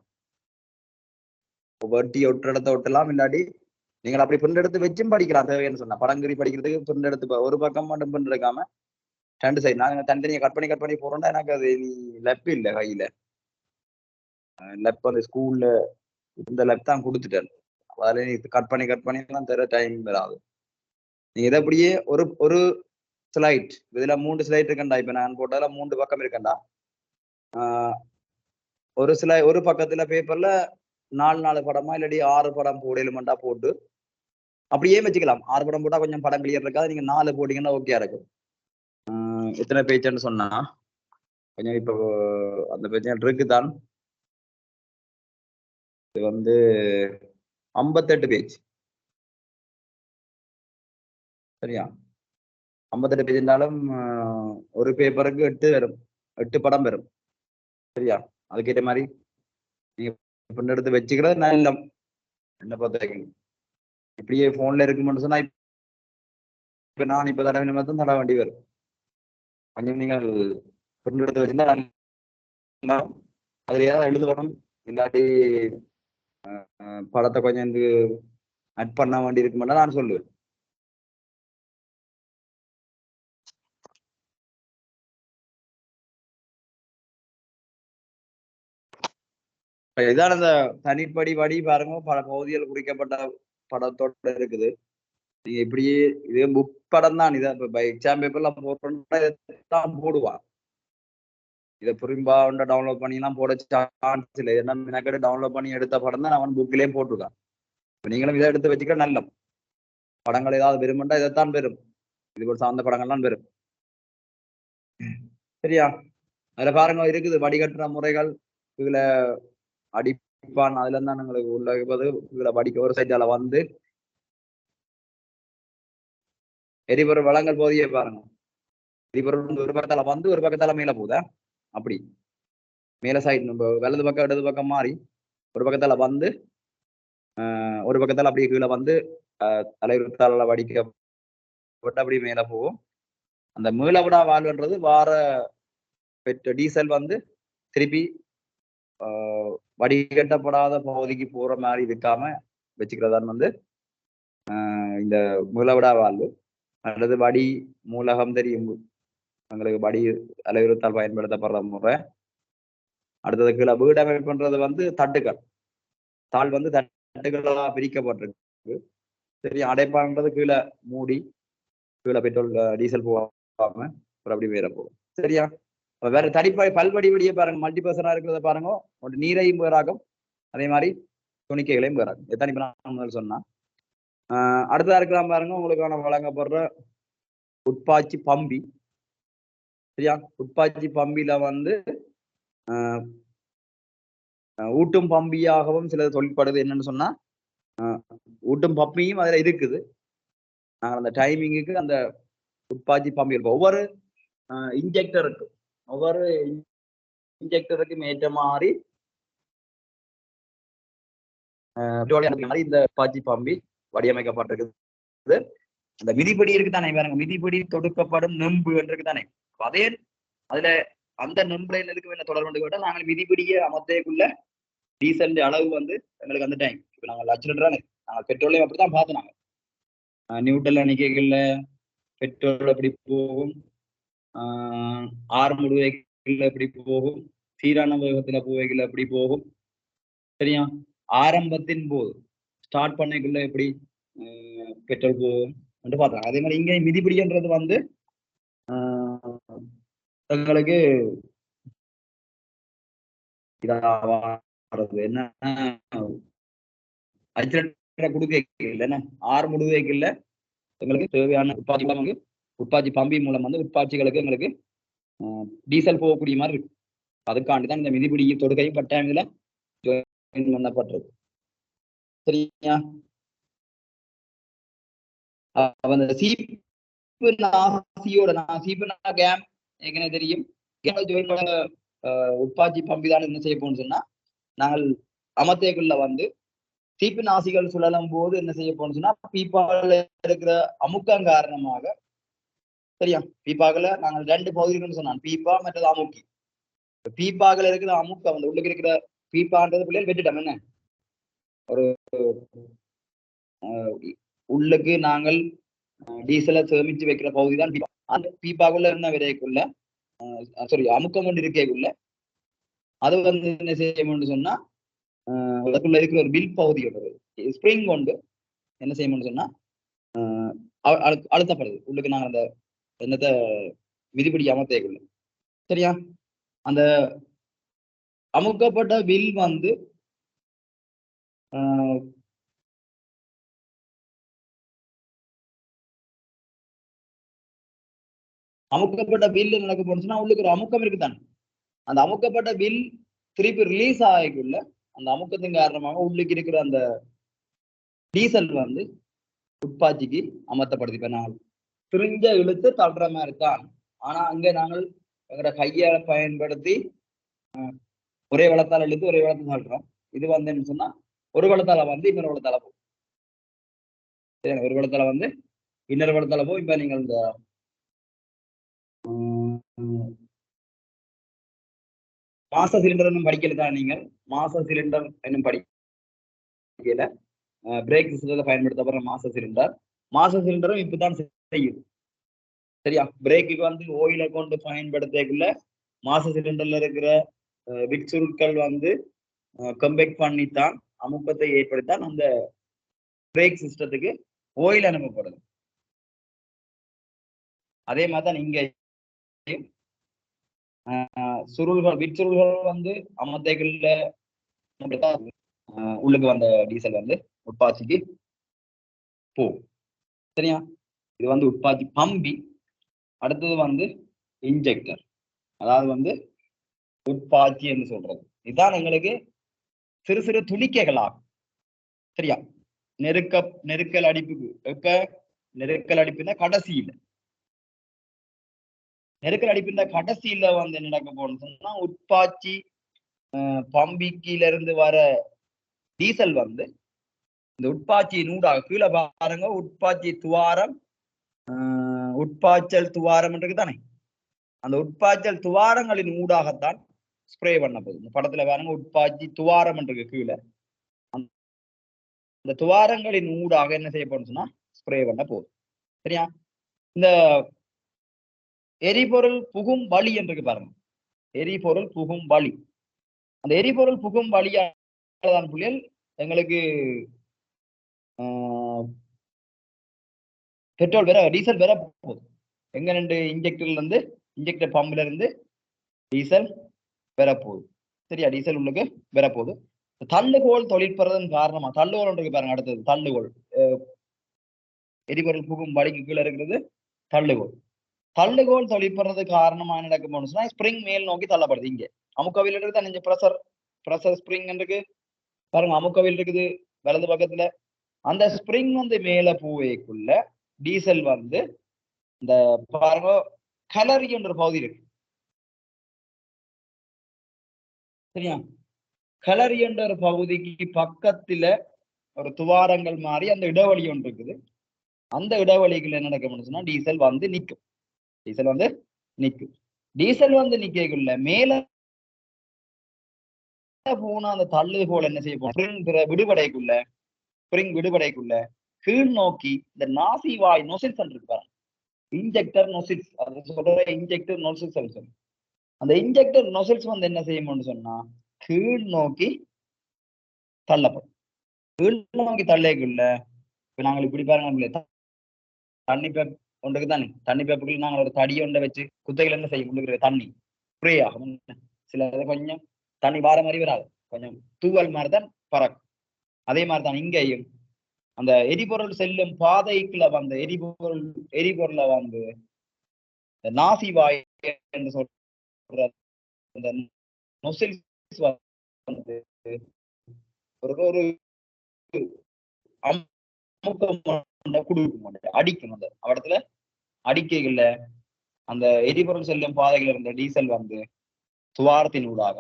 வட்டி ஒட்டுற இடத்த ஒட்டலாம், இல்லாட்டி நீங்கள் அப்படி பிரிண்ட் எடுத்து வச்சும் படிக்கலாம். தேவைன்னு சொன்னா படங்கறி படிக்கிறதுக்கு பிரிண்ட் எடுத்து ஒரு பக்கம் மட்டும் பிரிண்ட் எடுக்காம 2 சைடு நாங்க தனித்தனியா கட் பண்ணி போறோம்னா எனக்கு அது லெப் இல்லை கையில. லெப் அந்த ஸ்கூல்ல இந்த லெப் தான் கொடுத்துட்டேன். அதில் நீ கட் பண்ணி எல்லாம் தர டைம் வராது. நீங்க இதை அப்படியே ஒரு ஸ்லைட், இதுல 3 ஸ்லைட் இருக்கண்டா. இப்ப நான் போட்டதுல 3 பக்கம் இருக்கண்டா. ஒரு பக்கத்துல பேப்பர்ல 4 படமா இல்லாட்டி 6 படம் போடலுமெண்டா போட்டு அப்படியே வச்சுக்கலாம். 6 படம் போட்டா கொஞ்சம் படம் கிளியர் இருக்காது. நீங்க 4 போட்டீங்கன்னா ஓகே இருக்கும். எத்தனை பேஜ்ன்னு சொன்னா கொஞ்சம் இப்போ அந்த பேஜ் இருக்குதான். இது 58 பேஜ். சரியா, 58 பேஜ் இருந்தாலும் ஒரு பேப்பருக்கு 8 வரும், 8 படம் வரும். சரியா, அதுக்கேற்ற மாதிரி நீங்க பிரிண்ட் எடுத்து வச்சுக்கிறது நல்ல. என்ன பார்த்து இப்படியே போன்ல இருக்குமென்னு சொன்னா இப்ப நான் இப்ப தடவை மட்டும் தட வேண்டி வரும். கொஞ்சம் நீங்கள் பிரிண்ட் எடுத்து வச்சுருந்தா அதுல ஏதாவது எழுதணும், இல்லாட்டி படத்தை கொஞ்சம் அட் பண்ண வேண்டி இருக்குமென்னா நான் சொல்லுவேன். இதான் அந்த தனிப்படி வடி பாருங்க. பல பகுதிகள் குறிக்கப்பட்ட படத்தோட இருக்குது. நீங்க இப்படியே இதே புக் படம் தான். இதை இப்ப எக்ஸாம் பேப்பர்ல போட்டோம்னா போடுவான். இதை புரிம்பா டவுன்லோட் பண்ணி எல்லாம் போட சான்ஸ் இல்லை. ஏன்னா மெனக்கெடு டவுன்லோட் பண்ணி எடுத்த படம் தான் அவன் புக்கிலே போட்டுருக்கான். இப்ப நீங்களும் இதை எடுத்து வச்சுக்க நல்ல. படங்கள் ஏதாவது பெருமெண்டா இதைத்தான் பெறும். இது ஒரு சார்ந்த படங்கள்லாம் பெறும். சரியா, அதுல பாருங்க இருக்குது வடிகட்டுற முறைகள். இதுல அடிப்பான், அதுல இருந்தா எங்களுக்கு உள்ள இதுல வடிக்க ஒரு சைட்டால எரிபொருள் வளங்கள் போதியே பாருங்க. எரிபொருள் ஒரு பக்கத்தால ஒரு பக்கத்தால மேல போகுதா, அப்படி மேல சைடு நம்ம வலது பக்கம் இடது பக்கம் மாறி ஒரு பக்கத்தால ஒரு பக்கத்தால அப்படியே கீழே தலைவருத்தால வடிக்கப்பட்டு அப்படி மேல போகும். அந்த மீளவிடா வாழ்வுன்றது வார பெற்ற டீசல் திருப்பி வடிகட்டப்படாத பகுதிக்கு போற மாதிரி இருக்காம வச்சுக்கிறதான் இந்த மீளவிடா வாழ்வு. அல்லது வடி மூலகம் தெரியும் எங்களுக்கு. வடி அலையுறுத்தால் பயன்படுத்தப்படுற முறை. அடுத்தது கீழே வீடமைப்பு பண்றது தட்டுகள். தாள் தட்டுகளா பிரிக்கப்பட்டிருக்கு. சரி, அடைப்பான்றது கீழே மூடி கீழே பெட்ரோல் டீசல் போகாம அப்படி வேற போகும். சரியா, வேற தனிப்பாய் பல்வடி வடியே பாருங்க. மல்டிபர்சனா இருக்கிறத பாருங்க. ஒன்று நீரையும் வேறாகும், அதே மாதிரி துணிக்கைகளையும் வேறாகும். எத்தனை நான் சொன்னா அடுத்ததா இருக்கலாம் பாருங்க. உங்களுக்கான வழங்கப்படுற உட்பாய்ச்சி பம்பி. சரியா, உட்பாய்ச்சி பம்பில ஊட்டும் பம்பியாகவும் சிலது தொழிற்படுது. என்னன்னு சொன்னா ஊட்டும் பம்பியும் அதுல இருக்குது. அந்த டைமிங்குக்கு அந்த உட்பாய்ச்சி பம்பி இருக்கும். ஒவ்வொரு இன்ஜெக்டருக்கும் ஏற்ற மாதிரி இந்த உட்பாய்ச்சி பம்பி வடிவமைக்கப்பட்டிருக்குது. அந்த மிதிப்படி இருக்குதானே பாருங்க. மிதிப்படி தொடுக்கப்படும் நெம்பு இருக்குதானே. அதே அதுல அந்த நெம்புல எதுக்கு வேணும் தொடர்பு கேட்டா, நாங்கள் மிதிப்படியை அமர்த்தக்குள்ள டீசல் அளவு எங்களுக்கு அந்த டைம் இப்போ நாங்கள் அச்சுறானே நாங்கள் பெட்ரோலையும் அப்படித்தான் பார்த்தோம். நியூட்டல்ல நிக்கைகள்ல பெட்ரோல் எப்படி போகும், ஆறு வெஹிக்கிள் எப்படி போகும், சீரான வேகத்துல போவைகள் எப்படி போகும், சரியா? ஆரம்பத்தின் போது ஸ்டார்ட் பண்ணிக்குள்ள எப்படி பெட்ரோல் போகும் என்று பார்த்தாங்க. அதே மாதிரி இங்கே மிதிபிடின்றது வந்து எங்களுக்கு இதாவது என்ன அச்சரை கொடுக்க இல்லைன்னா ஆறு வெஹிக்கிள்ல எங்களுக்கு தேவையான உற்பத்தி பம்பி மூலம் வந்து உற்பத்திகளுக்கு எங்களுக்கு டீசல் போகக்கூடிய மாதிரி இருக்கு. அதுக்காண்டிதான் இந்த மிதிபிடி தொடுகையும் கட்டாயங்கள ஜாயின் பண்ணப்பட்டது. சரியா? அந்த சீப்பு நாசியோட கேம் ஏற்கனவே தெரியும். உற்பத்தி பம்பி தான் என்ன செய்ய போகணும்னு சொன்னா, நாங்கள் அமர்த்தேக்குள்ள வந்து சீப்பு நாசிகள் சுழலும் போது என்ன செய்ய போகணும்னு சொன்னா, பீப்பாவில் இருக்கிற அமுக்கம் காரணமாக, சரியா? பீப்பாக்களை நாங்கள் 2 பகுதிகள்னு சொன்னோம், பீப்பா மற்றது அமுக்கி. பீப்பாக்கள் இருக்கிற அமுக்கம் வந்து உள்ளுக்கு இருக்கிற பீப்பான்றது பிள்ளைகள் வெட்டுட்டோம். என்ன ஒரு உள்ளுக்கு நாங்கள் டீசலை சேமிச்சு வைக்கிற பகுதி தான் பீப்பா. அந்த பீப்பாக்குள்ள இருந்த விதைக்குள்ள அமுக்கம் கொண்டு இருக்கக்குள்ள அது வந்து என்ன செய்யணும்னு சொன்னா, அதுக்குள்ள இருக்கிற ஒரு வில் பகுதி ஸ்ப்ரிங் கொண்டு என்ன செய்யணும்னு சொன்னா அழுத்தப்படுது உள்ளுக்கு நாங்கள் அந்த என்னத்தை விதிப்படி அமர்த்தக்குள்ள. சரியா? அந்த அமுக்கப்பட்ட வில் வந்து அமுக்கப்பட்ட வில் நடக்க போனுச்சுன்னா உள்ளுக்கு ஒரு அமுக்கம் இருக்குதானே, அந்த அமுக்கப்பட்ட வில் திருப்பி ரிலீஸ் ஆகிக்குள்ள அந்த அமுக்கத்தின் காரணமாக உள்ளுக்கு இருக்கிற அந்த டீசல் வந்து உற்பத்திக்கு அமர்த்தப்படுது. இப்ப நாங்கள் திரிஞ்ச இழுத்து தள்ளுற மாதிரி தான். ஆனா அங்க நாங்கள் எங்களோட கையை பயன்படுத்தி ஒரே வளத்தால இழுத்து ஒரே வளத்தை தள்ளுறோம். இது வந்து என்ன சொன்னா, ஒரு வளத்தால வந்து இன்னொரு வளத்தால போகும். சரி, ஒரு வளத்தால வந்து இன்னொரு வளத்தால போகும். இப்ப நீங்கள் இந்த மாச சிலிண்டர் இன்னும் படிக்கல தான். நீங்கள் மாச சிலிண்டர் இன்னும் படிக்கல. பிரேக் சிஸ்டத்தை பயன்படுத்தப்படுற மாச சிலிண்டரும் இப்பதான் செய்யுது. சரியா? பிரேக்குக்கு வந்து ஓயிலை கொண்டு பயன்படுத்தக்குள்ள மாச சிலிண்டர்ல இருக்கிற விட்சுருட்கள் வந்து கம்பேக்ட் பண்ணித்தான் அமுக்கத்தை ஏற்படுத்தான் அந்த பிரேக் சிஸ்டத்துக்கு ஓயில் அனுப்பப்படுது. அதே மாதிரிதான் இங்க விட்சுருள்கள் வந்து அமர்த்தைகள்ல உள்ளுக்கு வந்த டீசல் வந்து உற்பத்திக்கு போகும். சரியா? இது வந்து உற்பத்தி பம்பி. அடுத்தது வந்து இன்ஜெக்டர், அதாவது வந்து உற்பத்தி என்று சொல்றது. இதுதான் எங்களுக்கு சிறு சிறு துணிக்கைகளாகும். சரியா? நெருக்கல் அடிப்புக்கு எப்ப நெருக்கல் அடிப்புனா கடைசியில, நெருக்கல் அடிப்புன்ற கடைசியில வந்து என்ன நடக்க போகணும்னு சொன்னா, உற்பத்தி பம்பிக்கில இருந்து வர டீசல் வந்து இந்த உற்பத்தியின் ஊடாக கீழே பாருங்க, உற்பத்தி துவாரம் உட்பாய்ச்சல் துவாரம் இருக்குதானே, அந்த உட்பாய்ச்சல் துவாரங்களின் ஊடாகத்தான் ஸ்ப்ரே பண்ண போகுது. இந்த படத்துல பாருங்க, உட்பாய்ச்சி துவாரம் இருக்கு கீழே. அந்த துவாரங்களின் ஊடாக என்ன செய்ய போகணும்னு சொன்னா ஸ்ப்ரே பண்ண போகுது. சரியா? இந்த எரிபொருள் புகும் வழி என்று பாருங்க, எரிபொருள் புகும் வழி. அந்த எரிபொருள் புகும் வழியாதான் புள்ளியல் எங்களுக்கு பெட்ரோல் வேற டீசல் வேற போகுது. எங்க ரெண்டு இன்ஜெக்டர்ல இருந்து, இன்ஜெக்டர் பம்புல இருந்து டீசல் வேற போகுது. சரியா? டீசல் உள்ளுக்கு வேற போகுது. தள்ளுகோல் தொழிற்படுறதன் காரணமா தள்ளுகோல் இருக்கு பாருங்க. அடுத்தது தள்ளுகோல், எரிபொருள் புகும் வழிக்கு கீழே இருக்கிறது தள்ளுகோல். தள்ளுகோல் தொழிற்படுறது காரணமா நடக்க போனுச்சுன்னா, ஸ்ப்ரிங் மேல் நோக்கி தள்ளப்படுது. இங்க அமுக்கவில் இருக்குது இங்க ப்ரெஷர் ஸ்ப்ரிங் இருக்கு பாருங்க, அமுக்கவில் இருக்குது வலது பக்கத்துல. அந்த ஸ்ப்ரிங் வந்து மேல போவேக்குள்ள டீசல் வந்து இந்த பாருங்க கலரி என்ற பகுதி இருக்கு. சரியா? கலரி என்ற ஒரு பகுதிக்கு பக்கத்துல ஒரு துவாரங்கள் மாறி அந்த இடைவெளி ஒன்று இருக்குது. அந்த இடைவெளிக்குள்ள என்ன நடக்க முடியும்னா டீசல் வந்து நிற்கும். டீசல் வந்து நிற்குள்ள மேல போன அந்த தள்ளுகோல் என்ன செய்ய போறோம் விடுபடைக்குள்ள கீழ் நோக்கி இந்த நாசி வாய் நொசில்ஸ் இருப்பாங்க. இன்ஜெக்டர் நொசில்ஸ், அது சொல்ற இன்ஜெக்டர் நொசில்ஸ் சொல்லி அந்த இன்ஜெக்டர் நொசில்ஸ் வந்து என்ன செய்யணும்னு சொன்னா கீழ் நோக்கி தள்ளப்படும். கீழ் நோக்கி தள்ளைக்குள்ள இப்ப நாங்கள் இப்படி பாருங்க, தண்ணி பேப் ஒன்றுக்கு தானே தண்ணி பேப்புக்குள்ள நாங்கள் ஒரு தடி ஒன்றை வச்சு குத்தைகள் என்ன செய்ய கொண்டு தண்ணி ஸ்ப்ரே ஆகும். சில கொஞ்சம் தண்ணி வார மாதிரி வராது, கொஞ்சம் தூவல் மாதிரிதான் பறக்கும். அதே மாதிரிதான் இங்கேயும் அந்த எரிபொருள் செல்லும் பாதைக்குள்ள வந்து எரிபொருளை வந்து நாசி வாய் என்று சொல்ற அந்த நொசில்ஸ் வந்து ஒரு அடிக்கும். அந்த இடத்துல அடிக்கைகள்ல அந்த எரிபொருள் செல்லும் பாதைகள் இருந்த டீசல் வந்து துவாரத்தின் ஊடாக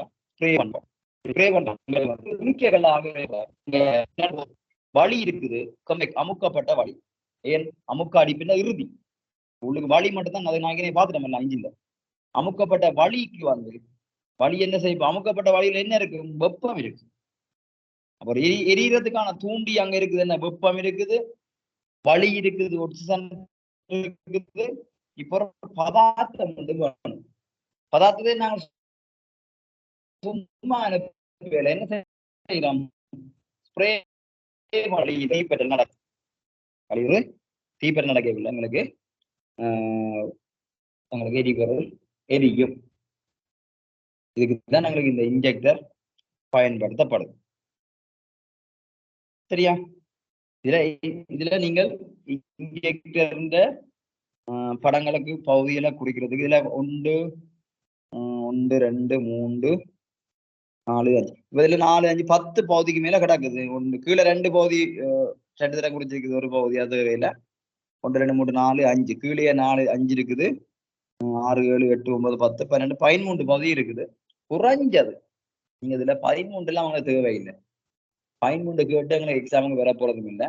வழி இருக்குது, அமுக்கப்பட்ட வழி. ஏன் அமுக்க அடிப்புன்னா இறுதி உங்களுக்கு வழி மட்டும்தான், அதை நாங்களே பார்த்துட்டோம் இன்ஜின்ல. அமுக்கப்பட்ட வழிக்கு வந்து வழி என்ன செய்யும், அமுக்கப்பட்ட வழியில என்ன இருக்கு, வெப்பம் இருக்கு. அப்புறம் எரியறதுக்கான தூண்டி அங்க இருக்குது, என்ன வெப்பம் இருக்குது, வழி இருக்குது, ஒட்சிஜன் இருக்குது. இப்போ பதார்த்தம் வந்து வேணும். பதார்த்தத்தை நாங்கள் சும்மா என்ன செய்யலாம், ஸ்ப்ரே வழி தீப்பெற்றல் நடக்கும். வழி தீப்பெற்றல் நடக்கவில்லை எங்களுக்கு எரிபொருள் எரியும். இதுக்குதான் எங்களுக்கு இந்த இன்ஜெக்டர் பயன்படுத்தப்படும். சரியா? இதுல நீங்கள் இன்ஜெக்டர் படங்களுக்கு பகுதியில குறிக்கிறதுக்கு இதுல 1 2 3 4 5 இதுல 4 5 10 பகுதிக்கு மேல கிடக்குது. ஒன்று கீழே 2 பகுதி 2 தடவை குறிச்சிருக்குது, ஒரு பகுதி அது இல்ல. 1 2 3 4 5 கீழே 4 5 இருக்குது, 6 7 8 9 10 12 13 பகுதி இருக்குது. குறைஞ்சது நீங்க இதுல 13 எல்லாம் அவங்க தேவையில்லை. 13 கேட்டு எங்களுக்கு எக்ஸாமுக்கு வர போறதும் இல்லை.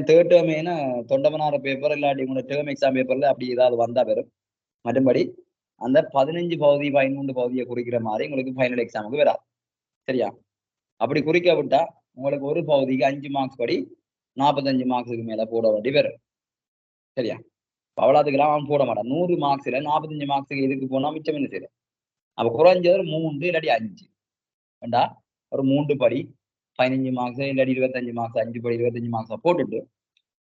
தேர்ட் டேர்மேனா தொண்டமனார பேப்பர் இல்லாட்டி உங்களோட டேர்ம் எக்ஸாம் பேப்பர்ல அப்படி ஏதாவது வந்தா வரும். மற்றபடி அந்த 15 பகுதி 13 பகுதியை குறிக்கிற மாதிரி உங்களுக்கு ஃபைனல் எக்ஸாமுக்கு வராது. சரியா? அப்படி குறிக்க விட்டா உங்களுக்கு ஒரு பகுதிக்கு 5 மார்க்ஸ் படி 45 மார்க்ஸுக்கு மேல போட வேண்டி வரும். சரியா? அவ்வளோத்துக்கெல்லாம் அவன் போட மாட்டான். 100 மார்க்ஸ்ல 45 மார்க்ஸுக்கு இதுக்கு போனா மிச்சம் என்ன செய்யும்? அப்ப குறைஞ்சது 3 இல்லாட்டி 5 வேண்டா, ஒரு 3 படி 15 மார்க்ஸ் இல்லாட்டி 25 மார்க்ஸ், 5 படி 25 மார்க்ஸா போட்டுட்டு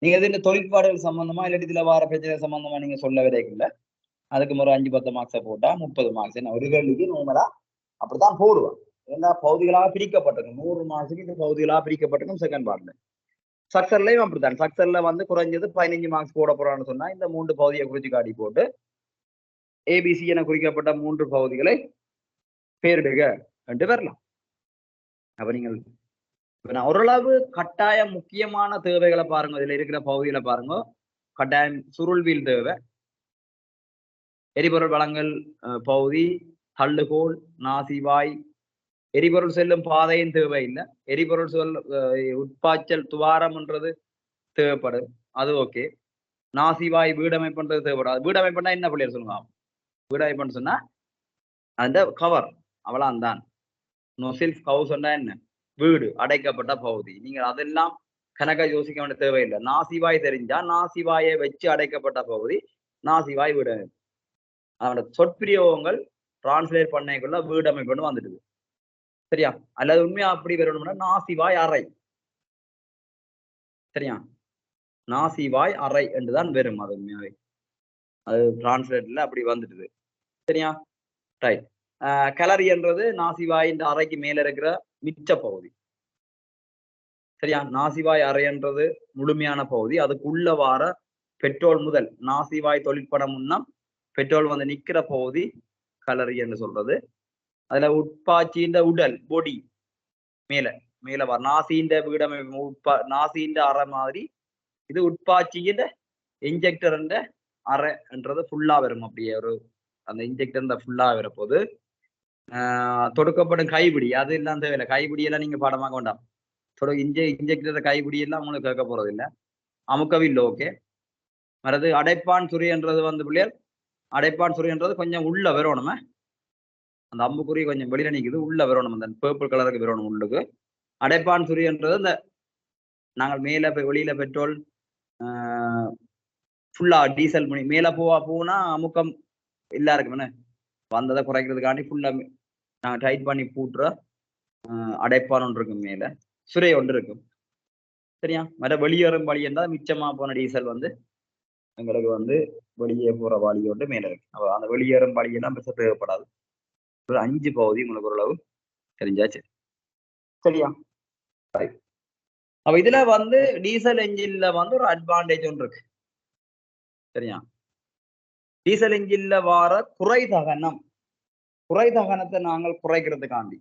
நீங்க இந்த தொழிற்பாடுகள் சம்பந்தமா இல்லாட்டி இதுல வார பிரச்சனை சம்பந்தமா நீங்க சொல்ல வரைக்குள்ள அதுக்கு ஒரு 5-10 மார்க்ஸை போட்டா 30 மார்க்ஸ். என்ன ஒரு கேள்விக்கு நோமலா அப்படித்தான் போடுவான். எல்லா பகுதிகளாக பிரிக்கப்பட்டிருக்கும். 100 மார்க்ஸுக்கு இந்த பகுதிகளாக பிரிக்கப்பட்டிருக்கும். செகண்ட் பார்ட்ல ஸ்ட்ரக்சர்லயும் அப்படித்தான். ஸ்ட்ரக்சர்ல வந்து குறைஞ்சது 15 மார்க்ஸ் போட போறான்னு சொன்னா இந்த 3 பகுதியை குறிச்சு காட்டி போட்டு ஏபிசி என குறிக்கப்பட்ட 3 பகுதிகளை பேரிடுக என்று வரலாம். அப்ப நீங்கள் நான் ஓரளவு கட்டாயம் முக்கியமான தேவைகளை பாருங்க. இதுல இருக்கிற பகுதிகளை பாருங்க. கட்டாயம் சுருள்வீல் தேவை, எரிபொருள் வழங்கல் பகுதி, தள்ளுகோல், நாசிவாய், எரிபொருள் செல்லும் பாதையும் தேவை இல்லை. எரிபொருள் உட்பாய்ச்சல் துவாரம்ன்றது தேவைப்படும், அது ஓகே. நாசிவாய் வீடமைப்புன்றது தேவைப்படாது. வீடமைப்புனா என்ன பிள்ளையர் சொல்லுங்க? வீடமைப்புன்னு சொன்னா அந்த கவர் அவ்வளவு தான். நொசில்ஸ் கவு சொன்னா என்ன, வீடு அடைக்கப்பட்ட பகுதி. நீங்க அதெல்லாம் கணக்கா யோசிக்க வேண்டிய தேவையில்லை. நாசிவாய் தெரிஞ்சா நாசிவாயை வச்சு அடைக்கப்பட்ட பகுதி நாசிவாய் வீடமைப்பு. அதோட சொற்பிரயோகங்கள் டிரான்ஸ்லேட் பண்ணக்குள்ள வீடமைப்புன்னு வந்துடுது. சரியா? அல்லது உண்மையா அப்படி வரணும்னா நாசிவாய் அறை. சரியா? நாசிவாய் அறை என்றுதான் வரும். அது உண்மையாவே அது டிரான்ஸ்லேட்ல அப்படி வந்துடுது. சரியா? ரைட். கலரி என்றது நாசிவாய் இந்த அறைக்கு மேல இருக்கிற மிச்ச பகுதி. சரியா? நாசிவாய் அறை என்றது முழுமையான பகுதி. அதுக்குள்ள வார பெட்ரோல் முதல் நாசிவாய் தொழிற்படம் முன்னம் பெட்ரோல் வந்து நிக்கிற பகுதி கலரி என்று சொல்றது. அதுல உட்பாய்ச்சின்ற உடல் பொடி மேல மேல வர நாசின்ற வீடமைப்பு நாசின்ற அறை மாதிரி இது உட்பாய்ச்சின்ற இன்ஜெக்டர் என்ற அறை என்றது ஃபுல்லா வரும். அப்படியே ஒரு அந்த இன்ஜெக்டர் ஃபுல்லா வர போது தொடுக்கப்படும் கைப்பிடி அது எல்லாம் தேவையில்லை. கைப்பிடியெல்லாம் நீங்க பாடமாக வேண்டாம். இன்ஜெக்டர் கைப்பிடி எல்லாம் உங்களுக்கு கேட்க போறது இல்லை. அமுக்கவில்லை, ஓகே. மறது அடைப்பான் சுரியன்றது வந்து பிள்ளைகள், அடைப்பான் சுரியன்றது கொஞ்சம் உள்ள வரணுமே. அந்த அம்புக்குறி கொஞ்சம் வெளியில நிக்குது, உள்ள வரணும். அந்த பர்பிள் கலருக்கு வரணும் உள்ளுக்கு. அடைப்பான் சுழின்றது அந்த நாங்கள் மேல வெளியில பெட்ரோல் ஃபுல்லா டீசல் பண்ணி மேல போனா அமுக்கம் எல்லாருக்கும் என்ன வந்ததை குறைக்கிறதுக்காண்டி ஃபுல்லா நாங்கள் டைட் பண்ணி பூட்டுற அடைப்பான் ஒன்று இருக்கும், மேல சுரை ஒன்று இருக்கும். சரியா? மற்ற வெளியேறும் வழி என்றால் மிச்சமா போன டீசல் வந்து எங்களுக்கு வந்து வெளியே போற வழி ஒன்று மேல இருக்கு. அப்ப அந்த வெளியேறும் வழியெல்லாம் பெருசா தேவைப்படாது. ஒரு 5 பகுதி உங்களுக்கு ஓரளவு தெரிஞ்சாச்சு. சரியா? அப்ப இதுல வந்து டீசல் என்ஜின்ல வந்து ஒரு அட்வான்டேஜ் ஒன்று இருக்கு. சரியா? டீசல் என்ஜின்ல வார குறைதகனத்தை நாங்கள் குறைக்கிறதுக்காண்டி,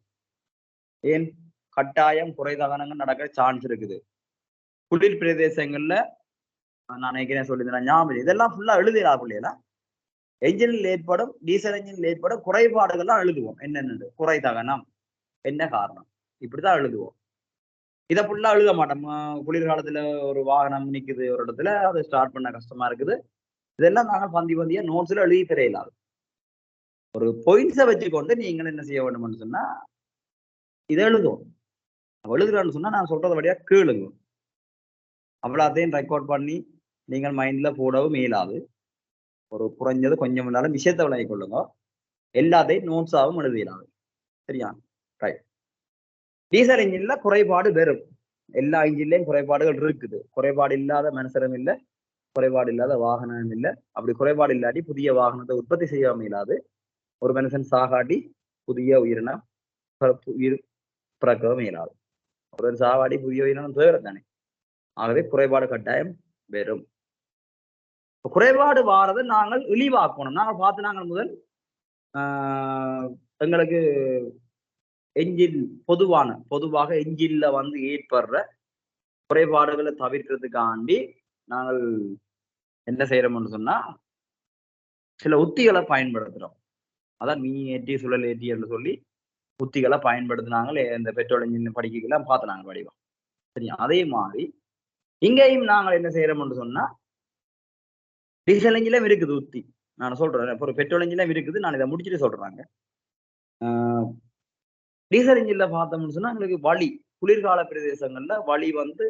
ஏன் கட்டாயம் குறைதகனங்கள் நடக்க சான்ஸ் இருக்குது. குளிர் பிரதேசங்கள்ல நான் ஏற்கனவே சொல்லியிருந்தேன், ஞாபகம் இதெல்லாம் ஃபுல்லா எழுதிடா பிள்ளைகளா. என்ஜினில் ஏற்படும் டீசல் என்ஜினில் ஏற்படும் குறைபாடுகள்லாம் எழுதுவோம். என்னென்னு குறைதகனம் என்ன காரணம் இப்படிதான் எழுதுவோம். இதை ஃபுல்லா எழுத மாட்டோம். குளிர்காலத்துல ஒரு வாகனம் நிக்குது ஒரு இடத்துல, அதை ஸ்டார்ட் பண்ண கஷ்டமா இருக்குது, இதெல்லாம் நாங்கள் பந்தியா நோட்ஸ்ல எழுதி தெரியலாது. ஒரு பாயிண்ட்ஸை வச்சுக்கொண்டு நீங்கள் என்ன செய்ய வேண்டும்னு சொன்னா இதை எழுதுவோம். எழுதுறான்னு சொன்னா நான் சொல்றதை வழியா கேளுங்க. அவ்வளோத்தையும் ரெக்கார்ட் பண்ணி நீங்கள் மைண்ட்ல போடவும் இயலாது. ஒரு குறைஞ்சது கொஞ்சம் இல்லாத விஷயத்தை விளங்கிக் கொள்ளுங்க. எல்லாத்தையும் நோட்ஸாகவும் எழுதிடலாது. சரியா? ரைட். டீசல் இன்ஜின்ல குறைபாடு வெறும் எல்லா இன்ஜின்லயும் குறைபாடுகள் இருக்குது. குறைபாடு இல்லாத மனுஷரும் இல்லை, குறைபாடு இல்லாத வாகனம் இல்லை. அப்படி குறைபாடு இல்லாட்டி புதிய வாகனத்தை உற்பத்தி செய்யாம இல்லாது ஒரு மனுஷன் சாகாட்டி புதிய உயிரினம் பிறக்கவும் இயலாது. ஒரு சாவாடி புதிய உயிரினம் தேவை தானே. ஆகவே குறைபாடு கட்டாயம் வெறும். குறைபாடு வாரதை நாங்கள் இழிவாக்கணும். நாங்கள் பார்த்து நாங்கள் முதல் எங்களுக்கு என்ஜின் பொதுவாக என்ஜின்ல வந்து ஏற்படுற குறைபாடுகளை தவிர்க்கிறதுக்காண்டி நாங்கள் என்ன செய்யறோம்னு சொன்னா சில உத்திகளை பயன்படுத்துறோம். அதான் மீ ஏற்றி சுழல் ஏற்றி என்று சொல்லி உத்திகளை பயன்படுத்தினாங்க. இந்த பெட்ரோல் என்ஜின் படிக்கலாம் பார்த்து நாங்கள் வடிவம். சரியா? அதே மாதிரி இங்கேயும் நாங்கள் என்ன செய்யறோம்னு சொன்னா டீசல் என்ஜின்லாம் இருக்குது உத்தி. நான் சொல்றேன், இப்போ ஒரு பெட்ரோல் என்ஜின்லாம் இருக்குது. நான் இதை முடிச்சுட்டு சொல்றாங்க. டீசல் இன்ஜின்ல பார்த்தோம்னு சொன்னா எங்களுக்கு வழி குளிர்கால பிரதேசங்கள்ல வழி வந்து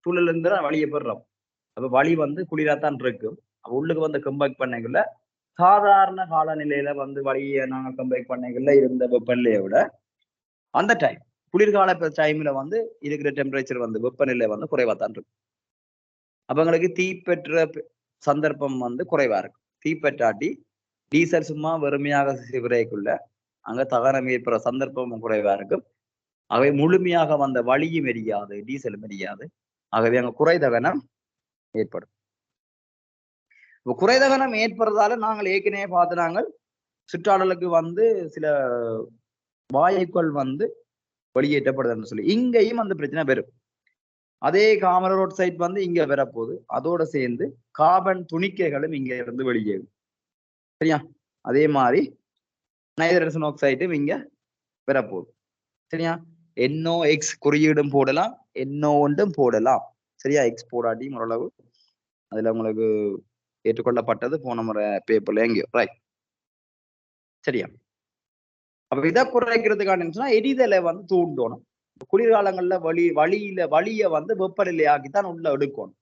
சூழல் இருந்து வழியை பெறுறோம். அப்ப வழி வந்து குளிராத்தான் இருக்கும். அப்ப உள்ளுக்கு வந்து கம்பேக் பண்ணைகள்ல சாதாரண காலநிலையில வந்து வழியை நாங்கள் கம்பேக் பண்ணைகள்ல இருந்த வெப்பநிலையை விட அந்த டைம் குளிர்கால டைம்ல வந்து இருக்கிற டெம்பரேச்சர் வந்து வெப்பநிலை வந்து குறைவாத்தான் இருக்கும். அப்ப எங்களுக்கு தீப்பெற்ற சந்தர்ப்பம் வந்து குறைவா இருக்கும். தீப்பெற்றாட்டி டீசல் சும்மா வெறுமையாக சிவரைக்குள்ள அங்க தகனம் ஏற்படுற சந்தர்ப்பமும் குறைவா இருக்கும். ஆகவே முழுமையாக வந்த வழியும் எரியாது, டீசலும் எரியாது. ஆகவே அங்க குறைதகனம் ஏற்படும். இப்போ குறைதகனம் ஏற்படுறதால நாங்கள் ஏற்கனவே பார்த்து நாங்கள் சுற்றாடலுக்கு வந்து சில வாயுக்கள் வந்து வெளியேற்றப்படுதுன்னு சொல்லி இங்கேயும் அந்த பிரச்சனை பெறும். அதே காமர ரோட் சைட் வந்து இங்க வரப்போகுது. அதோட சேர்ந்து கார்பன் துணிக்கைகளும் இங்க இருந்து வெளியேறும். சரியா? அதே மாதிரி நைட்ரஜன் ஆக்சைடும் இங்க வரப்போகுது. சரியா? NOx குறியீடும் போடலாம், NO ஒன்றும் போடலாம். சரியா? எக்ஸ் போடாட்டியும் ஓரளவு அதுல உங்களுக்கு ஏற்றுக்கொள்ளப்பட்டது போன முறை பேப்பர்ல எங்கேயோ. ரைட். சரியா? அப்ப இதை குறைக்கிறதுக்கான எரிதலை வந்து தூண்டணும். குளிர்காலங்கள்ல வழியை வந்து வெப்பநிலையாக்கித்தான் உள்ள எடுக்கணும்.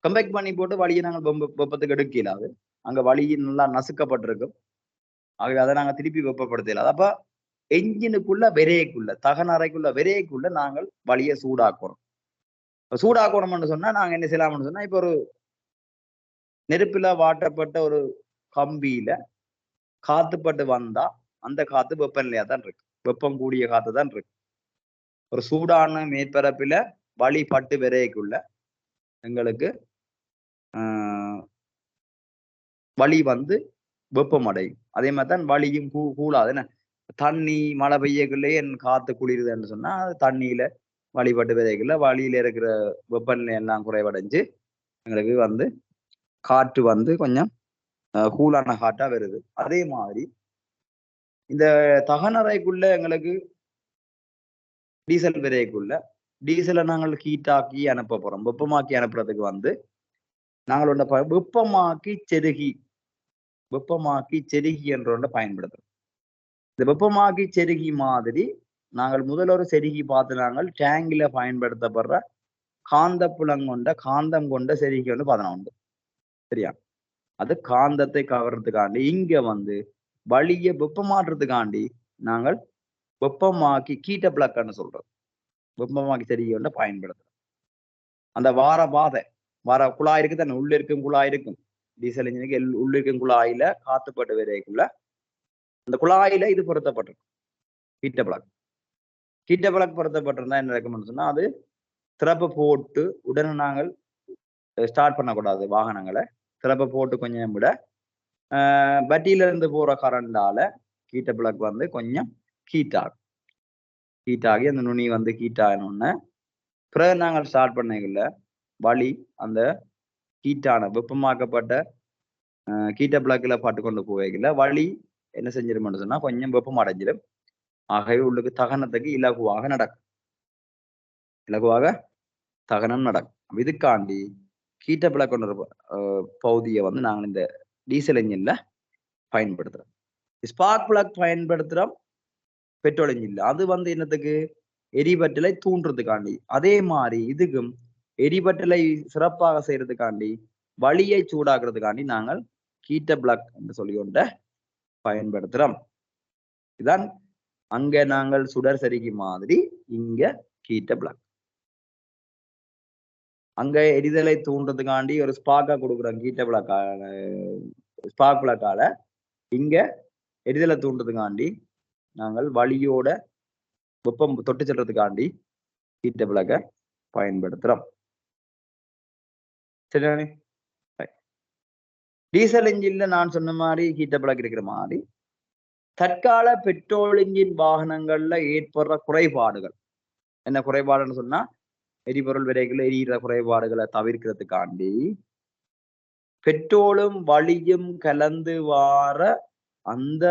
கம்பேக்ட் பண்ணி போட்டு வழியை நாங்கள் வெப்பத்துக்கு எடுக்கலாது. அங்க வழி நல்லா நசுக்கப்பட்டிருக்கும். ஆகவே அதை நாங்கள் திருப்பி வெப்பப்படுத்தலாது. அப்ப என்ஜினுக்குள்ள விரைக்குள்ள தகன அறைக்குள்ள விரைக்குள்ள நாங்கள் வழியை சூடாக்கணும். சூடாக்கணும்னு சொன்னா நாங்க என்ன செய்யலாம்னு சொன்னா இப்ப ஒரு நெருப்புல வாட்டப்பட்ட ஒரு கம்பியில காத்துப்பட்டு வந்தா அந்த காத்து வெப்பநிலையா தான் இருக்கு. வெப்பம் கூடிய காத்து தான் இருக்கு. ஒரு சூடான மேற்பரப்பில வழி பட்டு விரைக்குள்ள எங்களுக்கு வழி வந்து வெப்பம் அடையும். அதே மாதிரி தான் வழியும் கூடாது. என்ன தண்ணி மழை பெய்யக்குள்ளே என் காத்து குளிருதுன்னு சொன்னா அது தண்ணியில வழிபட்டு விதைக்குள்ள வழியில இருக்கிற வெப்பநிலை எல்லாம் குறைவடைஞ்சு எங்களுக்கு வந்து காற்று வந்து கொஞ்சம் கூலான காற்றா வருது. அதே மாதிரி இந்த தகனறைக்குள்ள எங்களுக்கு டீசல் விரைக்குள்ள டீசலை நாங்கள் ஹீட்டாக்கி அனுப்ப போறோம். வெப்பமாக்கி அனுப்புறதுக்கு வந்து நாங்கள் ஒன்றை வெப்பமாக்கி செருகி என்ற ஒன்றை பயன்படுத்துறோம். இந்த வெப்பமாக்கி செருகி மாதிரி நாங்கள் முதல் ஒரு செருகி பார்த்து நாங்கள் டேங்கில பயன்படுத்தப்படுற காந்தம் கொண்ட செருகி வந்து 11 சரியா. அது காந்தத்தை கவர்றதுக்காண்டி இங்க வந்து வழிய வெப்பமாற்றுறதுக்காண்டி நாங்கள் வெப்பமாக்கி கீட்ட பிளக்ன்னு சொல்றோம். வெப்பமாக்கி செருகி வந்து பயன்படுத்துறோம். அந்த வார குழாய் இருக்கு தானே, உள்ள இருக்கும் குழாய் இருக்கும் டீசல் இன்ஜினுக்கு உள்ள இருக்கும் குழாயில காத்துப்பட்டு வரைக்குள்ள அந்த குழாயில இது பொருத்தப்பட்டிருக்கும் கீட்ட பிளக் பொருத்தப்பட்டிருந்தா என்ன நடக்கும்னு சொன்னா அது திறப்பு போட்டு உடனே நாங்கள் ஸ்டார்ட் பண்ணக்கூடாது வாகனங்களை. திறப்பை போட்டு கொஞ்சம் விட பட்டியில இருந்து போற கரண்டால கீட்ட பிளக் வந்து கொஞ்சம் ஹீட் ஆகி அந்த நுனி வந்து ஹீட் ஆகணும்னு பிறகு நாங்கள் ஸ்டார்ட் பண்ணல வழி அந்த ஹீட்டான வெப்பமாக்கப்பட்ட கீட்ட பிளக்ல பட்டு கொண்டு போவைகள்ல வழி என்ன செஞ்சிருமென்னு சொன்னா கொஞ்சம் வெப்பம் அடைஞ்சிடும். ஆகவே உள்ளுக்கு தகனத்துக்கு இலகுவாக தகனம் நடக்கும். இதுக்காண்டி கீட்ட பிளக் கொண்ட பகுதியை வந்து நாங்கள் இந்த டீசல் இன்ஜின்ல பயன்படுத்துறோம். ஸ்பார்க் பிளக் பயன்படுத்துறோம் பெட்ரோல் இன்ஜின்ல. அது வந்து என்னத்துக்கு எரிபட்டலை தூண்டுறதுக்காண்டி. அதே மாதிரி இதுக்கும் எரிபட்டலை சிறப்பாக செய்யறதுக்காண்டி வழியை சூடாக்குறதுக்காண்டி நாங்கள் கீட்ட பிளக் என்று சொல்லி கொண்ட பயன்படுத்துறோம். இதான் அங்க நாங்கள் சுடர் செருகி மாதிரி இங்க கீட்ட பிளக். அங்க எரிதலை தூண்டுறதுக்காண்டி ஒரு ஸ்பார்க்கா கொடுக்குறோம் கீட்ட பிளக்கால ஸ்பார்க் பிளக்கால. இங்க எரிதலை தூண்டுறதுக்காண்டி நாங்கள் வழியோட வெப்பம் தொட்டு செல்றதுக்காண்டி கீட்ட பிளக்க பயன்படுத்துறோம். சரிதானே? டீசல் இன்ஜின்ல நான் சொன்ன மாதிரி கீட்ட பிளக் இருக்கிற மாதிரி தற்கால பெட்ரோல் இன்ஜின் வாகனங்கள்ல ஏற்படுற குறைபாடுகள் என்ன குறைபாடுன்னு சொன்னா எரிபொருள் விலைகள் எரிகிற குறைபாடுகளை தவிர்க்கிறதுக்காண்டி பெட்ரோலும் வழியும் கலந்து வார அந்த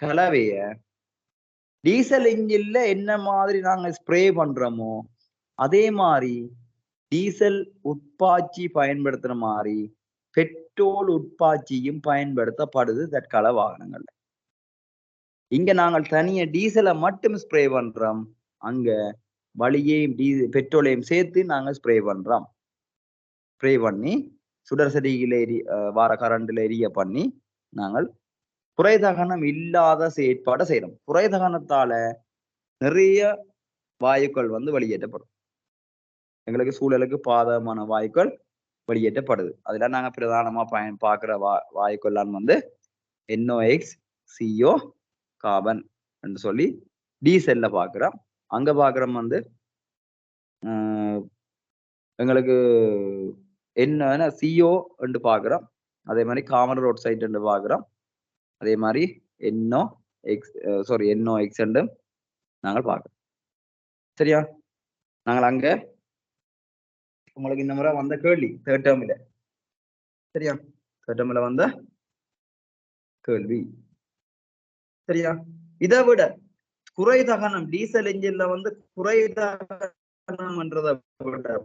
கலவைய டீசல் இன்ஜின்ல என்ன மாதிரி நாங்க ஸ்ப்ரே பண்றோமோ அதே மாதிரி டீசல் உட்பாய்ச்சி பயன்படுத்துற மாதிரி பெட்ரோல் உட்பாய்ச்சியும் பயன்படுத்தப்படுது தற்கால வாகனங்கள்ல. இங்க நாங்கள் தனிய டீசலை மட்டும் ஸ்ப்ரே பண்றோம், அங்க வழியையும் பெட்ரோலையும் சேர்த்து நாங்க ஸ்ப்ரே பண்றோம். ஸ்ப்ரே பண்ணி சுடர் செடியில வார கரண்ட்ல எரிய பண்ணி நாங்கள் குறைதகனம் இல்லாத செயற்பாடை செய்யறோம். குறைதகனத்தால நிறைய வாயுக்கள் வந்து வெளியேற்றப்படும். எங்களுக்கு சூழலுக்கு பாதகமான வாயுக்கள் வெளியேற்றப்படுது. அதுல நாங்க பிரதானமா பார்க்கிற வாயுக்கள்லாம் வந்து NOx, CO, கார்பன் என்று சொல்லி டீசல்ல பாக்குறோம். அங்க பாக்குறோம் வந்து எங்களுக்கு என்ன CO என்று பாக்குறோம். அதே மாதிரி கார்பன் ரோட் சைட் என்று பாக்குறோம். அதே மாதிரி NOx என்று நாங்கள் பார்க்கிறோம். சரியா? நாங்கள் அங்க உங்களுக்கு இந்த முறை வந்த கேள்வி தேர்ட் டேர்ம்ல சரியா? தேர்ட் டேர்ம்ல வந்த கேள்வி சரியா? இதை விட குறைதகனம் டீசல் இன்ஜின்ல வந்து குறைதகனம் என்றதை விட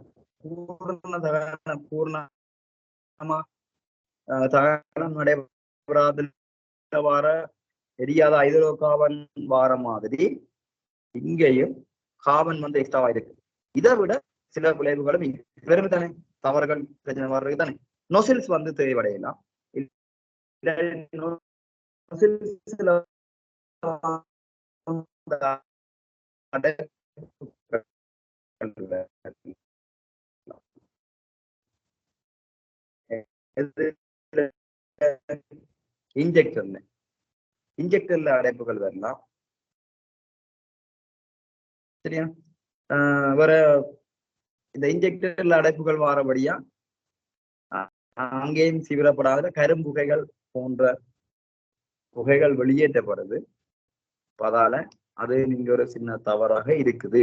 பூர்ணமா தகனம் நடைபெறாத வார எரியாத ஹைட்ரோ கார்பன் வார மாதிரி இங்கேயும் கார்பன் வந்து எக்ஸ்ட்ராவா இருக்கு. இதை விட சில விளைவுகளும் வெறும் தானே தவறுகள் பிரச்சனை வர்றது தானே. நொசில்ஸ் வந்து தேவையடையலாம். இன்ஜெக்டர்ல அடைப்புகள் வரலாம். சரியா? வேற இந்த இன்ஜெக்டர்ல அடைப்புகள் வாரபடியா அங்கேயும் சிவிரப்படாத கரும்புகைகள் போன்ற புகைகள் வெளியேற்றப்படுது. அதால அது நீங்க ஒரு சின்ன தவறாக இருக்குது.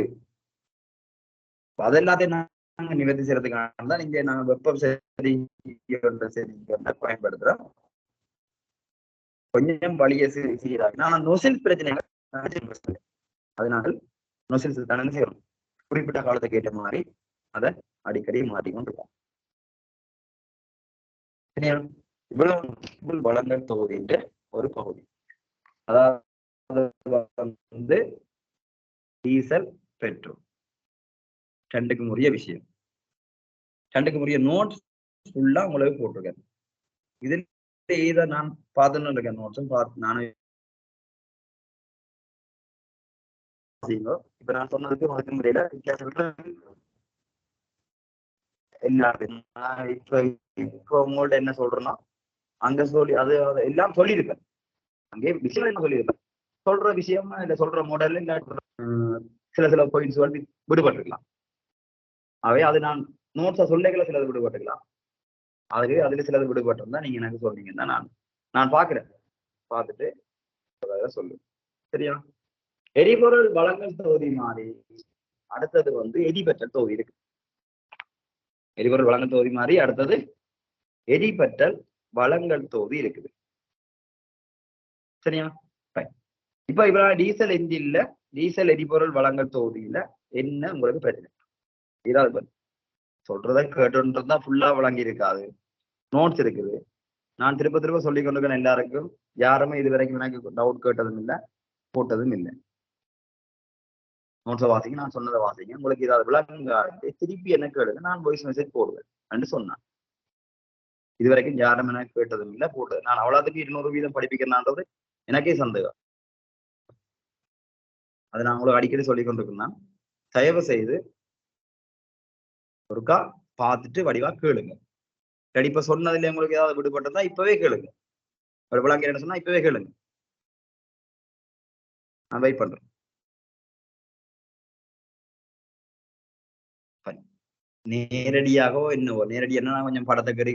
அதெல்லாத்தையும் நாங்க நிவர்த்தி செய்யறதுக்காக தான் இங்க நாங்க வெப்பம் சரி பயன்படுத்துறோம். கொஞ்சம் வழிய சீராக ஆனா நொசில் பிரச்சனைகள் அதனால நொசில்ஸ் தானே செய்யணும். குறிப்பிட்ட காலத்துக்கு ஏற்ற மாதிரி அதை அடிக்கடி மாற்றிக்கொண்டிருக்கோம். சரியா? இவ்வளவு வளங்கள் தொகுதின்ற ஒரு பகுதி. அதாவது வந்து டீசல் பெட்ரோல் ரெண்டுக்கும் உரிய விஷயம், ரெண்டுக்கும் உரிய நோட்ஸ் ஃபுல்லா உங்களுக்கு போட்டிருக்கேன். இதில் இதை நான் பார்த்துன்னு இருக்கேன், நோட்ஸும் பார்த்து நானும். இப்ப நான் சொன்னதுக்கு உங்களுக்கு முறையில இப்ப உங்கள்ட்ட என்ன சொல்றேன்னா, அங்க சொல்லி அது எல்லாம் சொல்லியிருப்பேன், அங்கே விஷயம் என்ன சொல்லியிருப்பேன், சொல்ற விஷயம் இல்ல சொல்ற மாடல் இல்ல சில பாயிண்ட்ஸ் வந்து விடுபட்டுருக்கலாம். அவை அது நான் நோட்ஸை சொல்லிக்கல சிலது விடுபட்டுக்கலாம், அதுல சிலது விடுபட்டிருந்தா நீங்க எனக்கு சொல்றீங்கன்னா நான் பாக்குறேன், பார்த்துட்டு சொல்லுங்க. சரியா? எரிபொருள் வழங்கல் தொகுதி மாதிரி அடுத்தது வந்து எரிபற்றல் தொகுதி இருக்கு. எரிபொருள் வழங்கல் தொகுதி மாதிரி அடுத்தது எரிபற்றல் வழங்கல் தொகுதி இருக்குது. சரியா? இப்ப டீசல் என்ஜின்ல டீசல் எரிபொருள் வழங்கல் தொகுதியில என்ன உங்களுக்கு பிரச்சனை? இதாவது சொல்றத கேட்டுன்றதா ஃபுல்லா வழங்கி இருக்காது, நோட்ஸ் இருக்குது. நான் திரும்ப திரும்ப சொல்லி கொண்டிருக்கேன் எல்லாருக்கும், யாருமே இது வரைக்கும் எனக்கு டவுட் கேட்டதும் இல்லை, போட்டதும் இல்லை. நோட்ஸை வாசிங்க, நான் சொன்னதை வாசிங்க, உங்களுக்கு ஏதாவது விளங்க திருப்பி என்ன கேளுங்க, நான் வாய்ஸ் மெசேஜ் போடுவேன் என்று சொன்னேன். இது வரைக்கும் யாரும் எனக்கு கேட்டதும் இல்லை, போட்டது. நான் அவ்வளவுக்கு 200 வீதம் படிப்பிக்கிறேன்ன்றது எனக்கே சந்தேகம். அதை நான் உங்களுக்கு அடிக்கடி சொல்லி கொண்டிருக்கேன். தயவு செய்து ஒருக்கா பார்த்துட்டு வடிவா கேளுங்க. இப்ப சொன்னதுல உங்களுக்கு ஏதாவது விடுபட்டதா இப்பவே கேளுங்க, விளங்க என்ன சொன்னா இப்பவே கேளுங்க, நான் வெயிட் பண்றேன். நேரடியாகவோ என்னவோ, நேரடி என்னன்னா கொஞ்சம் படத்தை கறி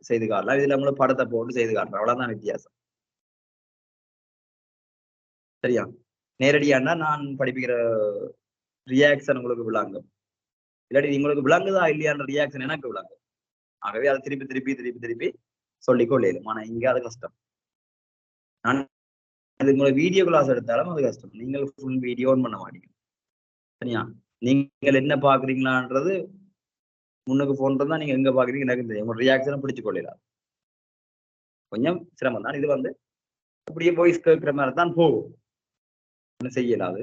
செய்து காட்டலாம், இதுல உங்களுக்கு படத்தை போட்டு செய்து காட்டுறோம், அவ்வளவுதான் வித்தியாசம். சரியா? நேரடியானா நான் படிப்பிக்கிற ரியாக்ஷன் உங்களுக்கு விளங்கும், இல்லாட்டி உங்களுக்கு விளங்குதா இல்லையான்ற ரியாக்ஷன் எனக்கு விளங்கும். ஆகவே அதை திருப்பி திருப்பி திருப்பி திருப்பி சொல்லிக்கொள்ளேன். ஆனா இங்க அது கஷ்டம். நான் அது உங்களை வீடியோ கிளாஸ் எடுத்தாலும் அது கஷ்டம், நீங்கள் ஃபுல் வீடியோ ஆன் பண்ண மாட்டீங்க. சரியா? நீங்கள் என்ன பாக்குறீங்களான்றது முன்னுக்கு போன்றது தான், நீங்க எங்க பாக்குறீங்க எனக்கு தெரியும், உங்க ரியாக்ஷனை பிடிச்சு கொள்ளலாம், கொஞ்சம் சிரமம் தான். இது வந்து அப்படியே வாய்ஸ் கேட்கிற மாதிரி தான் போகும், ஒன்றும் செய்யலாது.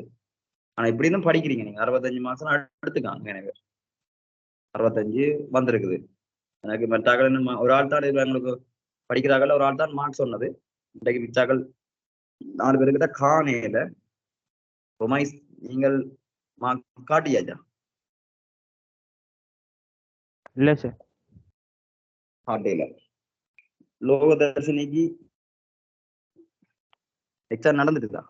ஆனா இப்படி தான் படிக்கிறீங்க நீங்க. 65 மாசம் எடுத்துக்காங்க, எனக்கு 65 வந்திருக்குது. எனக்கு மற்றாக்கள் ஒரு ஆள் தான் எங்களுக்கு படிக்கிறார்கள், ஒரு ஆள் தான் மார்க் சொன்னது. இன்றைக்கு மிச்சாக்கள் 4 பேருக்கிட்ட காணையில ரொமைஸ் நீங்கள் மார்க் காட்டியாச்சா? இல்ல சார், காட்டையில. லோகதர்ஷினிக்கு எக்ஸாம் நடந்துட்டுதா?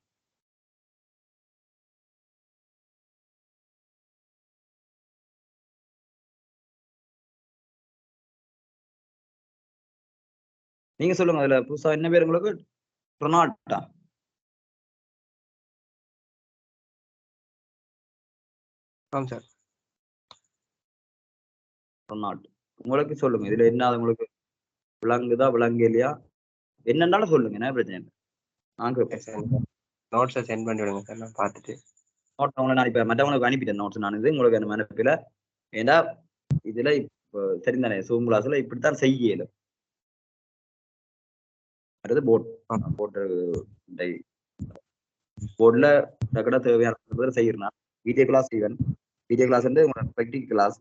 நீங்க சொல்லுங்க, அதுல புதுசா என்ன பேர் உங்களுக்கு? ரொனால்டா? ஆமாம் சார். ரொனால்ட் உங்களுக்கு சொல்லுங்க, இதுல என்ன உங்களுக்கு விளங்குதா விளங்கு இல்லையா என்னன்னாலும் சொல்லுங்க, என்ன பிரச்சனை இல்லை. நாங்க நோட்ஸை சென்ட் பண்ணி விடுங்க சார், நான் பார்த்துட்டு. நோட்ஸ் உங்களை நான் இப்ப மற்றவங்களுக்கு அனுப்பிட்டேன் நோட்ஸ். நான் இது உங்களுக்கு என்ன அனுப்பல, ஏன்னா இதுல இப்போ தெரிந்தானே சூம் கிளாஸ்ல இப்படித்தான் செய்யலும். அடுத்து போர்ட்ல டக்குனு தேவையான செய்யணும். Video class even video class வந்து ப்ராக்டிகல் கிளாஸ்.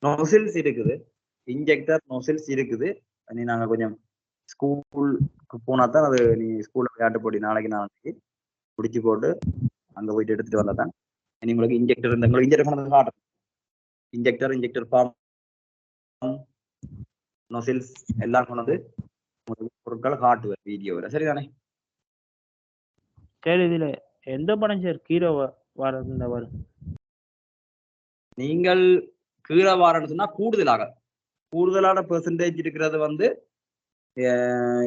நோசில்ஸ் இருக்குது, இன்ஜெக்டர் நோசில்ஸ் இருக்குது. நீ நாங்க கொஞ்சம் ஸ்கூலுக்கு போனா தான் அது, நீ ஸ்கூல்ல விளையாட்டு போட்டி நாளைக்கு பிடிச்சி போட்டு அங்க போயிட்டு எடுத்துட்டு வந்தா தான் நீ உங்களுக்கு இன்ஜெக்டர் உங்களுக்கு இன்ஜெக்டர் கொண்டு காட்டும். இன்ஜெக்டர் ஃபார்ம் நோசில்ஸ் எல்லாம் கொண்டு பொருட்களை காட்டுவேன் வீடியோவில். சரிதானே? சரி. இதுல எந்த படம் சார் கீரை வரும்? நீங்கள் கீழே வாரன்னு சொன்னா கூடுதலான பெர்சன்டேஜ் இருக்கிறது வந்து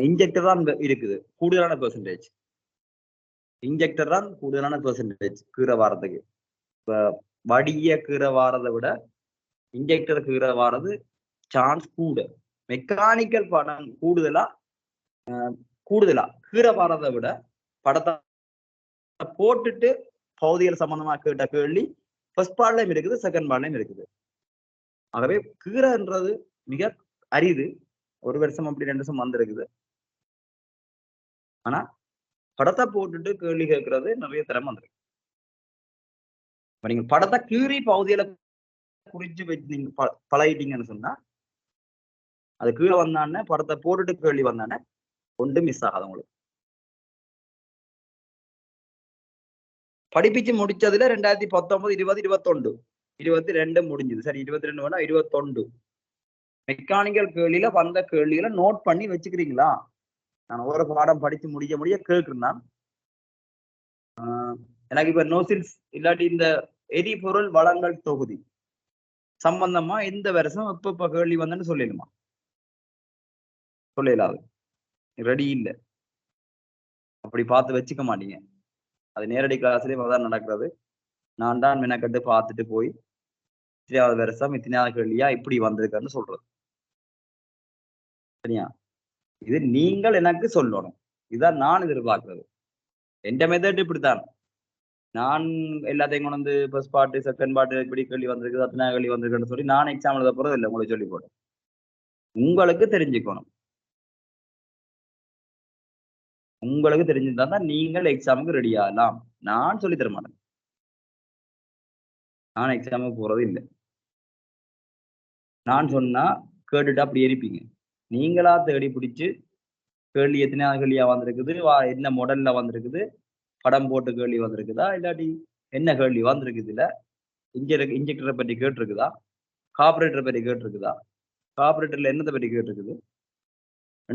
இன்ஜெக்டர் தான் இருக்குது. கூடுதலான பெர்சன்டேஜ் இன்ஜெக்டர் தான் கூடுதலான பெர்சன்டேஜ் கீரை வாரத்துக்கு. இப்ப வடிய கீரை வாரதை விட இன்ஜெக்டர் கீரை வாரது சான்ஸ் கூட. மெக்கானிக்கல் படம் கூடுதலா கீரை வாரதை விட படத்தை போட்டுட்டு பகுதிகள் சம்பந்தமா கேட்ட கேள்வி ஃபர்ஸ்ட் பார்ட்லயும் இருக்குது, செகண்ட் பார்ட்லயும் இருக்குது. ஆகவே கீரைன்றது மிக அரிது. ஒரு வருஷம் அப்படி 2 வருஷம் வந்திருக்குது. ஆனா படத்தை போட்டுட்டு கேள்வி கேட்கறது நிறைய திறமை வந்துருக்கு. நீங்க படத்தை கீறி பகுதியில குறிச்சு வச்சு நீங்க பழகிட்டீங்கன்னு சொன்னா அது கீழே வந்தானே படத்தை போட்டுட்டு கேள்வி வந்தானே ஒன்று மிஸ் ஆகாது உங்களுக்கு. படிப்பிச்சு முடிச்சதுல 2019 20 21 22 முடிஞ்சது. சரி 22 வேணா 21 மெக்கானிக்கல் கேள்வியில வந்த கேள்விகளை நோட் பண்ணி வச்சுக்கிறீங்களா? நான் ஒரு பாடம் படிச்சு முடிய கேட்கிறேன். எனக்கு இப்ப நோசில்ஸ் இல்லாட்டி இந்த எரிபொருள் வளங்கள் தொகுதி சம்பந்தமா எந்த வருஷம் எப்ப கேள்வி வந்தேன்னு சொல்லிடுமா? சொல்லலாது, ரெடி இல்லை, அப்படி பார்த்து வச்சுக்க மாட்டீங்க. அது நேரடி கிளாஸ்லயே தான் நடக்கிறது. நான் தான் மெனக்கட்டு பார்த்துட்டு போய் 3வது வருஷம் இத்தனையாவது கேள்வியா இப்படி வந்திருக்காருன்னு சொல்றது. சரியா? இது நீங்கள் எனக்கு சொல்லணும். இதுதான் நான் எதிர்பார்க்கிறது. எந்த மெத்தட் இப்படித்தான். நான் எல்லாத்தையும் கொண்டு வந்து ஃபர்ஸ்ட் பார்ட் செகண்ட் பார்ட் இப்படி கேள்வி வந்திருக்கு, அத்தனை கேள்வி வந்திருக்குன்னு சொல்லி நான் எக்ஸாம் எழுத போறது இல்லை. உங்களுக்கு சொல்லி போட்டேன். உங்களுக்கு தெரிஞ்சுக்கணும். உங்களுக்கு தெரிஞ்சிருந்தா தான் நீங்கள் எக்ஸாமுக்கு ரெடி ஆகலாம். நான் சொல்லி தர மாட்டேன். நான் எக்ஸாமுக்கு போறது இல்லை. நான் சொன்னா கேட்டுட்டு அப்படி எரிப்பீங்க. நீங்களா தேடி பிடிச்சு கேள்வி எத்தனையாவது கேள்வியா வந்திருக்குது, என்ன மாடல்ல வந்திருக்குது, படம் போட்டு கேள்வி வந்திருக்குதா, இல்லாட்டி என்ன கேள்வி வந்திருக்குது, இல்ல இன்ஜெக்டரை பற்றி கேட்டிருக்குதா, கார்பரேட்டரை பற்றி கேட்டிருக்குதா, கார்பரேட்டர்ல என்னத்தை பற்றி கேட்டிருக்குது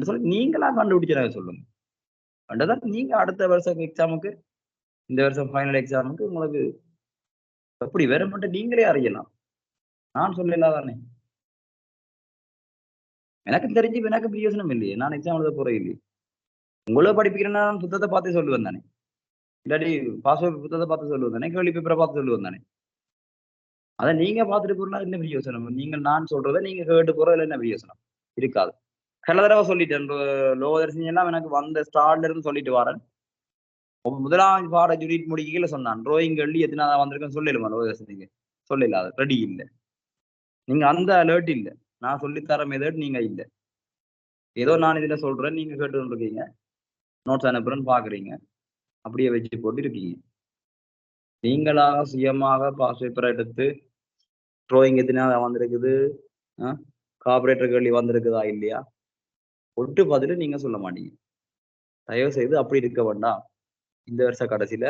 சொல்லி நீங்களா கண்டுபிடிச்சு சொல்லுங்க. அண்டதான் நீங்க அடுத்த வருஷம் எக்ஸாமுக்கு, இந்த வருஷம் ஃபைனல் எக்ஸாமுக்கு உங்களுக்கு எப்படி வேற மட்டும் நீங்களே அறியலாம். நான் சொல்லலாம் தானே. எனக்கு தெரிஞ்சு எனக்கு பிரயோசனம் இல்லையே. நான் எக்ஸாம் எழுத போறேன் இல்லையே. உங்களோ படிப்பிக்கிறேன்னா நான் புத்தகத்தை பார்த்து சொல்லுவேன் தானே, இல்லாட்டி பாஸ்வேர்ட் புத்தகத்தை பார்த்து சொல்லுவேன் தானே, கேள்வி பேப்பரை பார்த்து சொல்லுவேன் தானே. அதை நீங்க பார்த்துட்டு போறலாம் என்ன பிரயோசனம்? நீங்க நான் சொல்றதை நீங்க கேட்டு போறதுல என்ன பிரயோசனம் இருக்காது. சில தடவை சொல்லிட்டேன், லோவதர்சினி எல்லாம் எனக்கு வந்த ஸ்டார்ட்ல இருந்து சொல்லிட்டு வரேன். முதலாவது பாட யூனிட் முடிக்கல சொன்னான் டிராயிங் கேள்வி எத்தனாவது வந்திருக்குன்னு சொல்லிடுமா லோவதர்சினிக்கு? சொல்லல, அது ரெடி இல்லை. நீங்க அந்த அலர்ட் இல்லை. நான் சொல்லித்தர மெதட் நீங்க இல்லை. ஏதோ நான் இதுல சொல்றேன், நீங்க கேட்டு இருக்கீங்க, நோட்ஸ் அனுப்புறேன்னு பாக்குறீங்க, அப்படியே வச்சு போட்டு இருக்கீங்க. நீங்களாக சுயமாக பாஸ் பேப்பரை எடுத்து ட்ராயிங் எத்தனாவது வந்திருக்குது, கார்பரேட்டர் கேள்வி வந்திருக்குதா இல்லையா ஒட்டு பதில் நீங்க சொல்ல மாட்டீங்க. தயவு செய்து அப்படி இருக்க வேண்டாம். இந்த வருஷ கடைசியில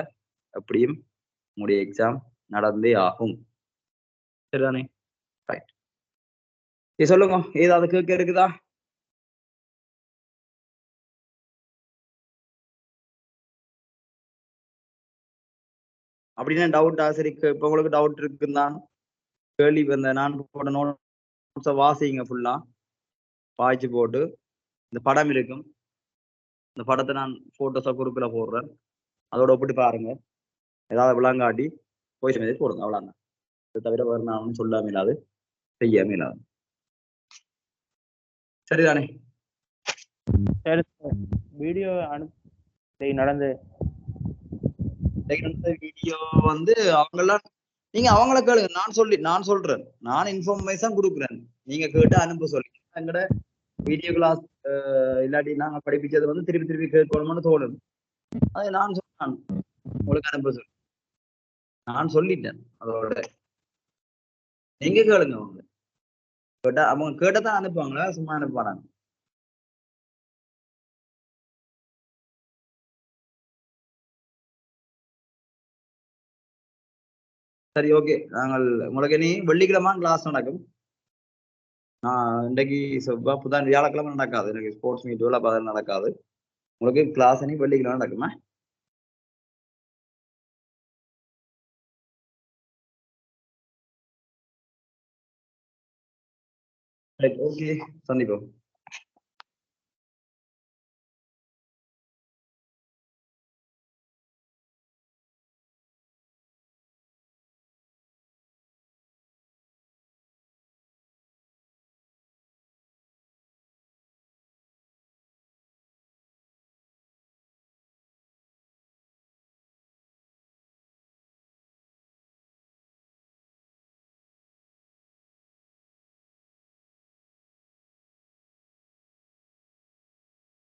அப்படியும் உங்களுடைய எக்ஸாம் நடந்தே ஆகும். சரிதானே? ரைட். சொல்லுங்க, ஏதாவது கேட்க இருக்குதா? அப்படின்னா டவுட்டா? சரி, இப்ப உங்களுக்கு டவுட் இருக்குதான் கேள்வி வந்த நான் போட நோட்ஸை வாசிங்க, ஃபுல்லா வாய்ச்சி போட்டு இந்த படம் இருக்கும், இந்த படத்தை நான் போட்டோஸா குரூப்ல போடுறேன், அதோட ஒப்பிட்டு பாருங்க. ஏதாவது விளாங்காட்டி போய் போடுங்க, அவ்வளவுதான். இதை தவிர வேறு நான் சொல்லாம இல்லாது செய்யாம இல்லாது. சரிதானே? வீடியோ நடந்த வீடியோ வந்து அவங்கெல்லாம் நீங்க அவங்கள கேளுங்க. நான் சொல்றேன், நான் இன்ஃபர்மேஷன் கொடுக்குறேன், நீங்க கேட்டு அனுப்ப சொல்லி. எங்கட வீடியோ கிளாஸ் இல்லாட்டி நாங்க படிப்பிச்சது வந்து திருப்பி திருப்பி கேட்கணும்னு தோணும். அது நான் சொன்னேன், உங்களுக்கு அனுப்ப சொல்லி நான் சொல்லிட்டேன். அதோட நீங்க கேளுங்க. அவங்க கேட்டா அவங்க கேட்டதான் அனுப்புவாங்களா, சும்மா அனுப்புவாங்க? சரி, ஓகே. நாங்கள் உங்களுக்கு இனி வெள்ளிக்கிழமை கிளாஸ் நடக்கும். இன்றைக்கு செவ்வாய் புதன் வியாழக்கிழமை நடக்காது, எனக்கு ஸ்போர்ட்ஸ் மீட் நடக்காது. உங்களுக்கு கிளாஸ் இனி வெள்ளிக்கிழமை நடக்குமா? ஓகே, சந்திப்போம்.